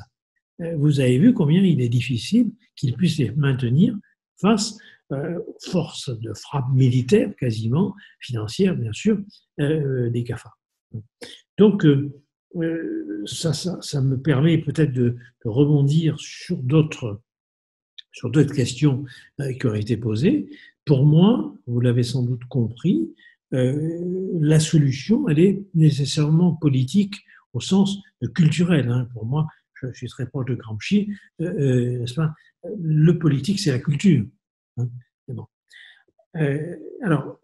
vous avez vu combien il est difficile qu'ils puissent les maintenir face aux forces de frappe militaire, quasiment, financière, bien sûr, des GAFA. Donc, ça me permet peut-être de rebondir sur d'autres questions qui ont été posées. Pour moi, vous l'avez sans doute compris, la solution, elle est nécessairement politique au sens culturel. Hein. Pour moi, je suis très proche de Gramsci, n'est-ce pas ? Le politique, c'est la culture. Hein. Bon. Alors,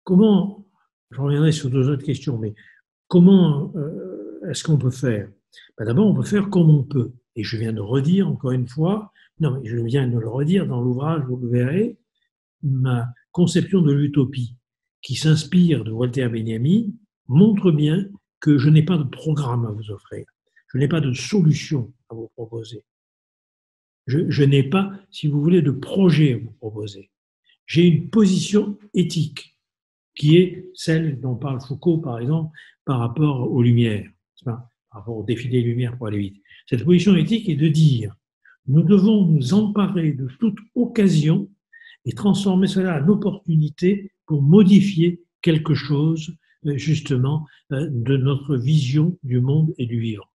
comment, je reviendrai sur deux autres questions, mais comment est-ce qu'on peut faire ? Ben d'abord, on peut faire comme on peut. Et je viens de redire, encore une fois, non, mais je viens de le redire dans l'ouvrage, vous le verrez, ma conception de l'utopie, qui s'inspire de Walter Benjamin, montre bien que je n'ai pas de programme à vous offrir. Je n'ai pas de solution à vous proposer. Je n'ai pas, si vous voulez, de projet à vous proposer. J'ai une position éthique qui est celle dont parle Foucault, par exemple, par rapport aux Lumières, par rapport au défi des Lumières pour aller vite. Cette position éthique est de dire nous devons nous emparer de toute occasion et transformer cela en opportunité pour modifier quelque chose, justement, de notre vision du monde et du vivant.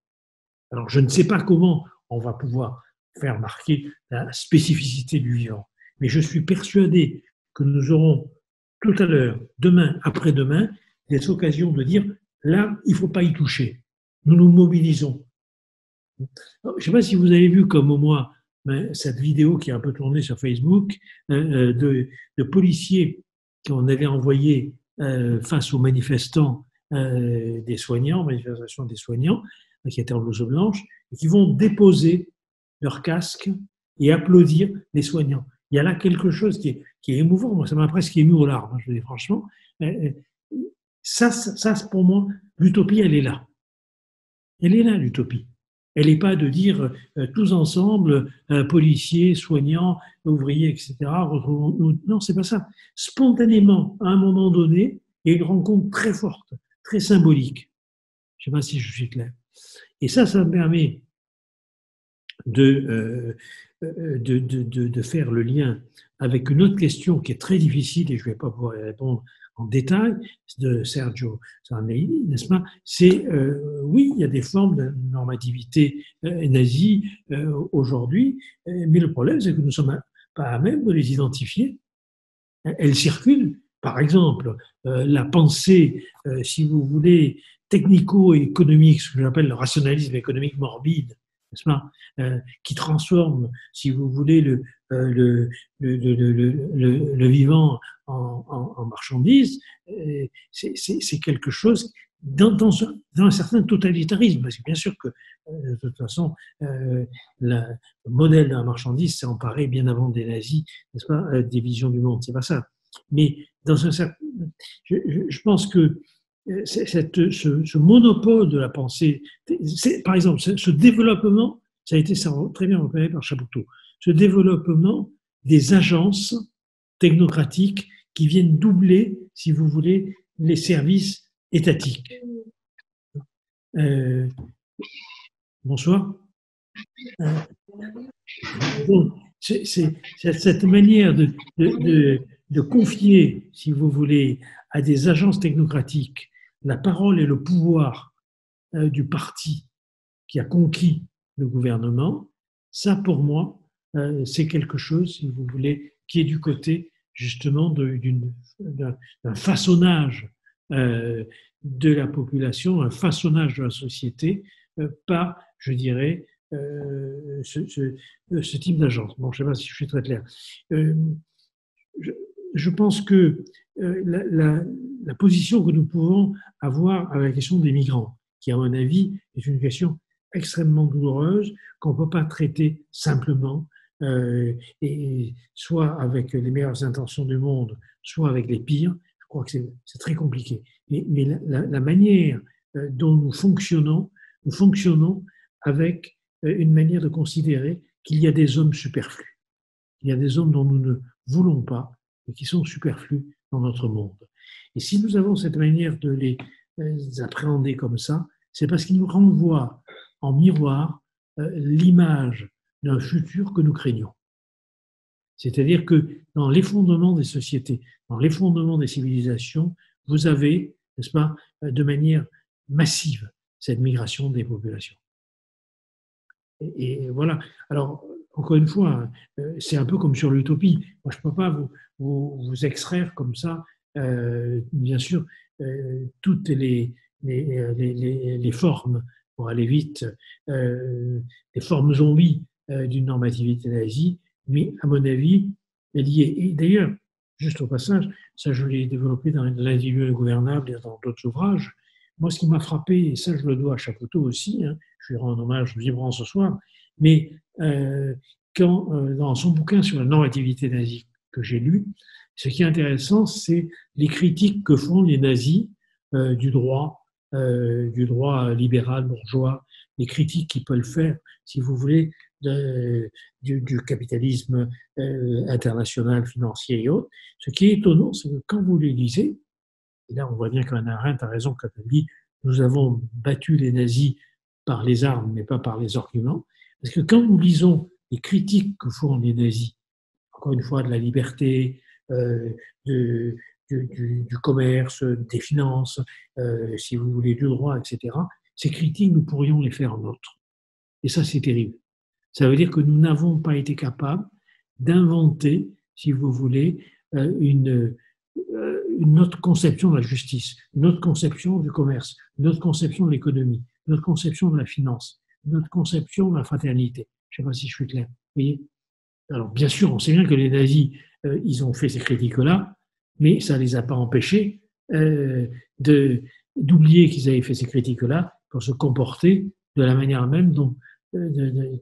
Alors, je ne sais pas comment on va pouvoir faire marquer la spécificité du vivant, mais je suis persuadé que nous aurons tout à l'heure, demain, après-demain, des occasions de dire là, il ne faut pas y toucher. Nous nous mobilisons. Je ne sais pas si vous avez vu comme moi cette vidéo qui a un peu tourné sur Facebook de policiers qu'on avait envoyés face aux manifestants des soignants, manifestation des soignants, qui étaient en blouse blanche, et qui vont déposer leur casque et applaudir les soignants. Il y a là quelque chose qui est émouvant. Moi, ça m'a presque ému aux larmes, je dis franchement. Ça, pour moi, l'utopie, elle est là. Elle est là, l'utopie. Elle n'est pas de dire tous ensemble, policiers, soignants, ouvriers, etc., retrouvons-nous. Non, c'est pas ça. Spontanément, à un moment donné, il y a une rencontre très forte, très symbolique. Je ne sais pas si je suis clair. Et ça me permet de faire le lien avec une autre question qui est très difficile et je ne vais pas pouvoir y répondre en détail, de Sergio Sarnelli, n'est-ce pas ? C'est, oui, il y a des formes de normativité nazie aujourd'hui, mais le problème, c'est que nous ne sommes pas à même de les identifier. Elles circulent. Par exemple, la pensée, si vous voulez, technico-économique, ce que j'appelle le rationalisme économique morbide, n'est-ce pas, qui transforme, si vous voulez, le vivant en marchandise, c'est quelque chose dans un certain totalitarisme. Parce que bien sûr que, de toute façon, le modèle d'un marchandise s'est emparé bien avant des nazis, n'est-ce pas, des visions du monde. C'est pas ça. Mais dans un certain, je pense que ce monopole de la pensée, par exemple, ce développement, ça a été très bien repéré par Chapoutot, ce développement des agences technocratiques qui viennent doubler, si vous voulez, les services étatiques. Bonsoir. Donc, c'est cette manière de confier, si vous voulez, à des agences technocratiques la parole et le pouvoir du parti qui a conquis le gouvernement, ça pour moi, c'est quelque chose, si vous voulez, qui est du côté justement d'un façonnage de la population, un façonnage de la société par, je dirais, ce type d'agence. Bon, je ne sais pas si je suis très clair. Je pense que la position que nous pouvons avoir à la question des migrants, qui à mon avis est une question extrêmement douloureuse, qu'on ne peut pas traiter simplement, et soit avec les meilleures intentions du monde, soit avec les pires, je crois que c'est très compliqué. Mais la manière dont nous fonctionnons avec une manière de considérer qu'il y a des hommes superflus. Il y a des hommes dont nous ne voulons pas et qui sont superflus dans notre monde. Et si nous avons cette manière de les appréhender comme ça, c'est parce qu'ils nous renvoient en miroir l'image d'un futur que nous craignons. C'est-à-dire que dans l'effondrement des sociétés, dans l'effondrement des civilisations, vous avez, n'est-ce pas, de manière massive, cette migration des populations. Et voilà. Alors, encore une fois, c'est un peu comme sur l'utopie. Moi, je ne peux pas vous extraire comme ça, bien sûr, toutes les formes, pour aller vite, les formes zombies d'une normativité nazie, mais à mon avis, elle y est. Et d'ailleurs, juste au passage, ça je l'ai développé dans L'individu ingouvernable et dans d'autres ouvrages. Moi, ce qui m'a frappé, et ça je le dois à Chapoutot aussi, hein, je lui rends hommage vibrant ce soir, mais quand, dans son bouquin sur la normativité nazie que j'ai lu, ce qui est intéressant, c'est les critiques que font les nazis du droit libéral, bourgeois, les critiques qu'ils peuvent faire, si vous voulez, du capitalisme international, financier et autres. Ce qui est étonnant, c'est que quand vous les lisez, et là on voit bien qu'Hannah Arendt a raison quand elle dit « nous avons battu les nazis par les armes, mais pas par les arguments », parce que quand nous lisons les critiques que font les nazis, encore une fois, de la liberté, du commerce, des finances, si vous voulez, du droit, etc., ces critiques, nous pourrions les faire nôtres. Et ça, c'est terrible. Ça veut dire que nous n'avons pas été capables d'inventer, si vous voulez, une autre conception de la justice, une autre conception du commerce, une autre conception de l'économie, une autre conception de la finance, une autre conception de la fraternité. Je ne sais pas si je suis clair. Vous voyez ? Alors, bien sûr, on sait bien que les nazis, ils ont fait ces critiques-là, mais ça ne les a pas empêchés d'oublier qu'ils avaient fait ces critiques-là pour se comporter de la manière même dont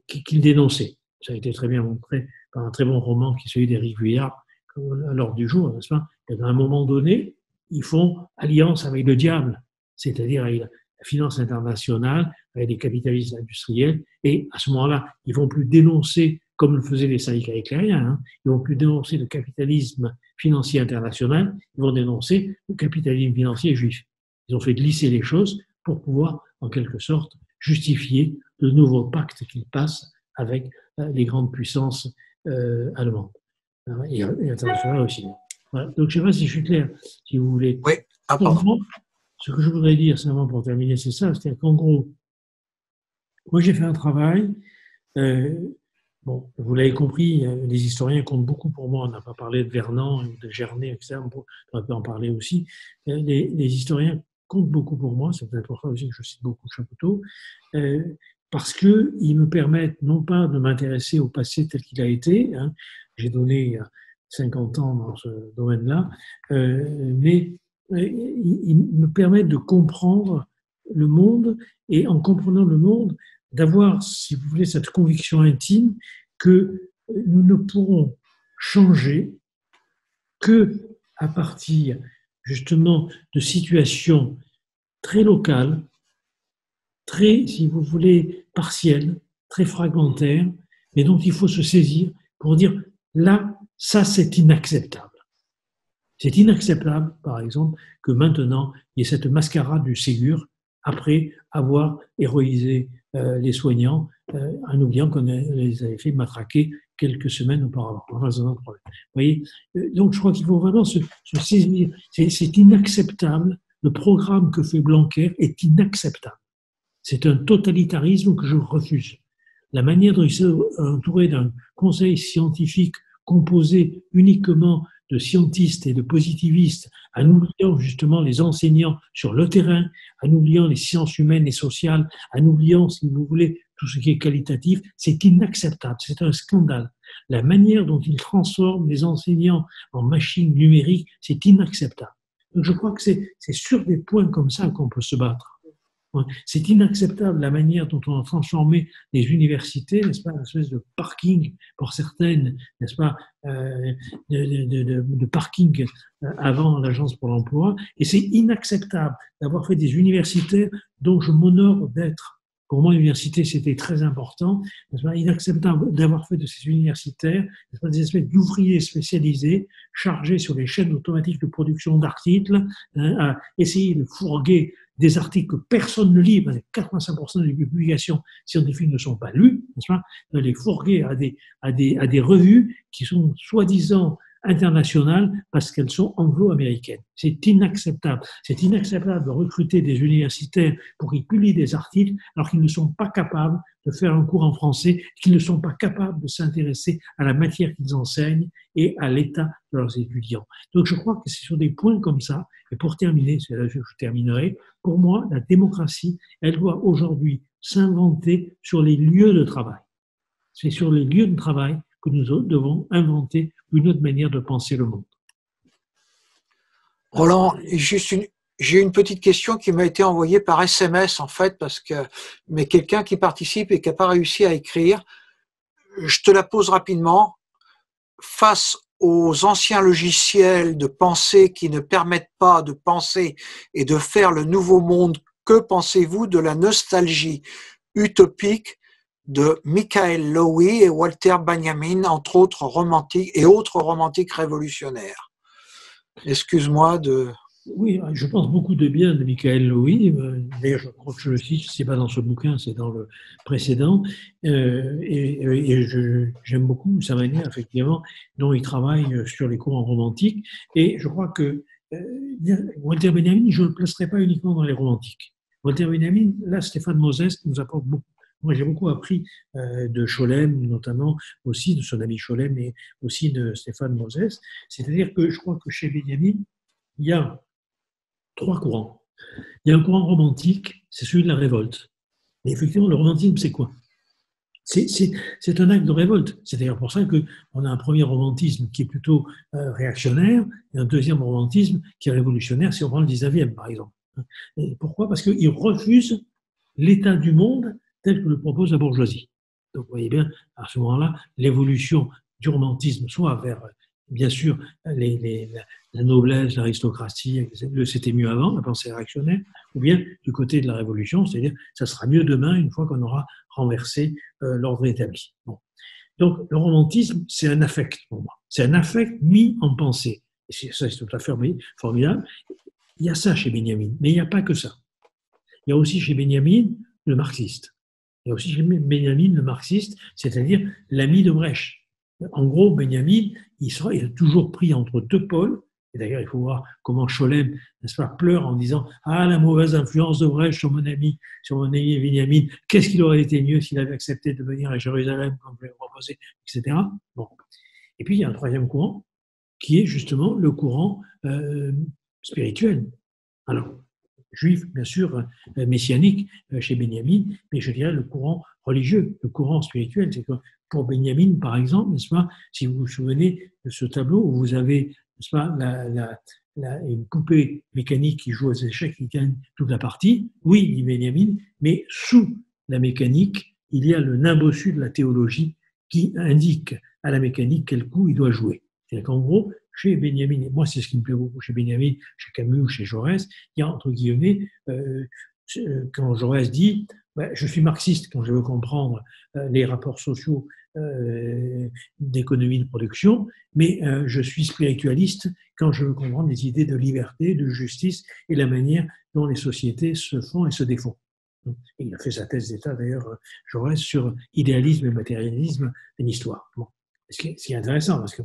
qu'ils dénonçaient. Ça a été très bien montré par un très bon roman qui est celui d'Éric Vuillard, à l'ordre du jour, n'est-ce pas ? À un moment donné, ils font alliance avec le diable, c'est-à-dire avec la finance internationale, avec les capitalistes industriels, et à ce moment-là, ils ne vont plus dénoncer, comme le faisaient les syndicats éclairiens, hein, ils ne vont plus dénoncer le capitalisme financier international, ils vont dénoncer le capitalisme financier juif. Ils ont fait glisser les choses pour pouvoir, en quelque sorte, justifier le nouveau pacte qu'ils passent avec les grandes puissances allemandes et internationales aussi. Voilà. Donc, je ne sais pas si je suis clair, si vous voulez. Oui, pardon. Ce que je voudrais dire, simplement pour terminer, c'est ça, c'est-à-dire qu'en gros, moi j'ai fait un travail, bon, vous l'avez compris, les historiens comptent beaucoup pour moi, on n'a pas parlé de Vernant ou de Gernet, etc., on peut en parler aussi, les historiens comptent beaucoup pour moi, c'est peut-être pour ça aussi que je cite beaucoup Chapoutot, parce qu'ils me permettent non pas de m'intéresser au passé tel qu'il a été, hein, j'ai donné 50 ans dans ce domaine-là, mais ils me permettent de comprendre le monde et en comprenant le monde, d'avoir, si vous voulez, cette conviction intime que nous ne pourrons changer que à partir justement de situations très locales, très, si vous voulez, partielles, très fragmentaires, mais dont il faut se saisir pour dire là, ça c'est inacceptable. C'est inacceptable, par exemple, que maintenant, il y ait cette mascarade du Ségur après avoir héroïsé les soignants, en oubliant qu'on les avait fait matraquer quelques semaines auparavant. Enfin, c'est un autre problème. Vous voyez ? Donc, je crois qu'il faut vraiment se saisir. C'est inacceptable. Le programme que fait Blanquer est inacceptable. C'est un totalitarisme que je refuse. La manière dont il s'est entouré d'un conseil scientifique composé uniquement de scientistes et de positivistes, en oubliant justement les enseignants sur le terrain, en oubliant les sciences humaines et sociales, en oubliant, si vous voulez, tout ce qui est qualitatif, c'est inacceptable, c'est un scandale. La manière dont ils transforment les enseignants en machines numériques, c'est inacceptable. Donc je crois que c'est sur des points comme ça qu'on peut se battre. C'est inacceptable la manière dont on a transformé les universités, n'est-ce pas, une espèce de parking pour certaines, n'est-ce pas, de parking avant l'Agence pour l'emploi. Et c'est inacceptable d'avoir fait des universitaires dont je m'honore d'être. Pour moi, l'université, c'était très important. N'est-ce pas, inacceptable d'avoir fait de ces universitaires, n'est-ce pas, des espèces d'ouvriers spécialisés chargés sur les chaînes automatiques de production d'articles, à essayer de fourguer des articles que personne ne lit, 85% des publications scientifiques ne sont pas lues, n'est-ce pas, de les fourguer à des revues qui sont soi-disant internationales parce qu'elles sont anglo-américaines. C'est inacceptable. C'est inacceptable de recruter des universitaires pour qu'ils publient des articles alors qu'ils ne sont pas capables de faire un cours en français, qu'ils ne sont pas capables de s'intéresser à la matière qu'ils enseignent et à l'état de leurs étudiants. Donc je crois que c'est sur des points comme ça, et pour terminer, c'est là que je terminerai, pour moi, la démocratie, elle doit aujourd'hui s'inventer sur les lieux de travail. C'est sur les lieux de travail que nous devons inventer une autre manière de penser le monde. Roland, j'ai une petite question qui m'a été envoyée par SMS en fait, mais quelqu'un qui participe et qui n'a pas réussi à écrire. Je te la pose rapidement. Face aux anciens logiciels de pensée qui ne permettent pas de penser et de faire le nouveau monde, que pensez-vous de la nostalgie utopique de Michael Lowy et Walter Benjamin, entre autres romantiques et autres romantiques révolutionnaires? Excuse-moi de... Oui, je pense beaucoup de bien de Michael Lowy. D'ailleurs, je crois que je le cite, ce n'est pas dans ce bouquin, c'est dans le précédent. J'aime beaucoup sa manière, effectivement, dont il travaille sur les courants romantiques. Et je crois que Walter Benjamin, je ne le placerai pas uniquement dans les romantiques. Walter Benjamin, là, Stéphane Moses nous apporte beaucoup. Moi, j'ai beaucoup appris de Scholem, notamment aussi de son ami Scholem, mais aussi de Stéphane Moses. C'est-à-dire que je crois que chez Benjamin, il y a 3 courants. Il y a un courant romantique, c'est celui de la révolte. Et effectivement, le romantisme, c'est quoi? C'est un acte de révolte. C'est d'ailleurs pour ça qu'on a un premier romantisme qui est plutôt réactionnaire et un deuxième romantisme qui est révolutionnaire, si on prend le 19e, par exemple. Et pourquoi? Parce qu'il refuse l'état du monde tel que le propose la bourgeoisie. Donc, vous voyez bien, à ce moment-là, l'évolution du romantisme, soit vers, bien sûr, la noblesse, l'aristocratie, c'était mieux avant, la pensée réactionnaire, ou bien du côté de la révolution, c'est-à-dire ça sera mieux demain une fois qu'on aura renversé l'ordre établi. Bon. Donc, le romantisme, c'est un affect pour moi. C'est un affect mis en pensée. Et ça, c'est tout à fait formidable. Il y a ça chez Benjamin, mais il n'y a pas que ça. Il y a aussi chez Benjamin le marxiste. Il y a aussi chez Benjamin le marxiste, c'est-à-dire l'ami de Brecht. En gros, Benjamin, il a toujours pris entre 2 pôles. Et d'ailleurs, il faut voir comment Scholem, n'est-ce pas, pleure en disant « Ah, la mauvaise influence de Brecht sur mon ami Benjamin, qu'est-ce qu'il aurait été mieux s'il avait accepté de venir à Jérusalem, comme je l'ai proposé, etc. » Bon. Et puis, il y a un 3e courant, qui est justement le courant spirituel. Alors, juif, bien sûr, messianique chez Benjamin, mais je dirais le courant religieux, le courant spirituel. C'est que pour Benjamin, par exemple, n'est-ce pas, si vous vous souvenez de ce tableau où vous avez, n'est-ce pas, une poupée mécanique qui joue aux échecs, qui gagne toute la partie, oui, dit Benjamin, mais sous la mécanique, il y a le nimbossu de la théologie qui indique à la mécanique quel coup il doit jouer. C'est-à-dire qu'en gros, chez Benjamin, et moi c'est ce qui me plaît beaucoup chez Benjamin, chez Camus ou chez Jaurès, il y a entre guillemets, quand Jaurès dit je suis marxiste quand je veux comprendre les rapports sociaux d'économie de production, mais je suis spiritualiste quand je veux comprendre les idées de liberté, de justice et la manière dont les sociétés se font et se défont. Et il a fait sa thèse d'État d'ailleurs, Jaurès, sur idéalisme et matérialisme d'une histoire. Bon. Ce qui est intéressant parce que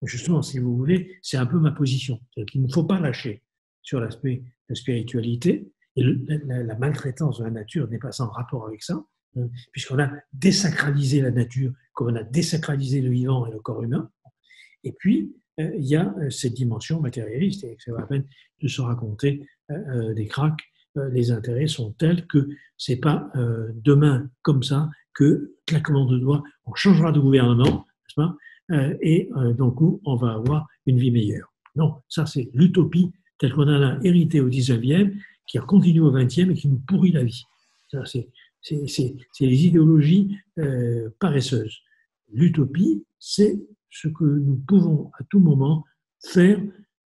justement, si vous voulez, c'est un peu ma position. C'est-à-dire qu'il ne faut pas lâcher sur l'aspect de spiritualité. Et la maltraitance de la nature n'est pas sans rapport avec ça, puisqu'on a désacralisé la nature, comme on a désacralisé le vivant et le corps humain. Et puis, il y a cette dimension matérialiste, et c'est la peine de se raconter des cracks. Les intérêts sont tels que ce n'est pas demain, comme ça, que, claquement de doigts, on changera de gouvernement, n'est-ce pas ? Et d'un coup, on va avoir une vie meilleure. Non, ça c'est l'utopie telle qu'on en a hérité au 19e, qui a continué au 20e et qui nous pourrit la vie. Ça, c'est les idéologies paresseuses. L'utopie, c'est ce que nous pouvons à tout moment faire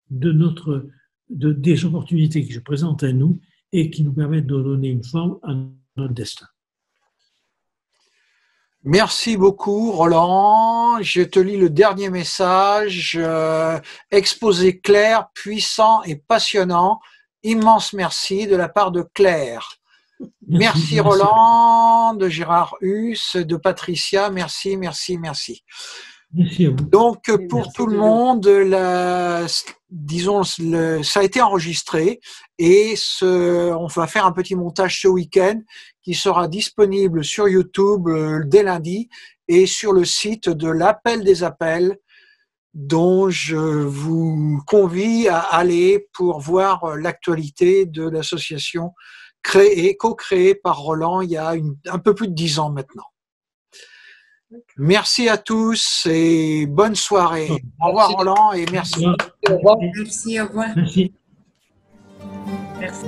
des opportunités qui se présentent à nous et qui nous permettent de donner une forme à notre destin. Merci beaucoup, Roland. Je te lis le dernier message. Exposé clair, puissant et passionnant. immense merci de la part de Claire. Merci Roland, de Gérard Hus, de Patricia, merci. Merci à vous. Donc pour tout le monde, disons, ça a été enregistré et on va faire un petit montage ce week-end qui sera disponible sur YouTube dès lundi et sur le site de l'Appel des Appels, dont je vous convie à aller pour voir l'actualité de l'association co-créée par Roland il y a un peu plus de 10 ans maintenant. Merci à tous et bonne soirée. Au revoir Roland et merci. Au revoir. Merci, au revoir. Merci. Merci.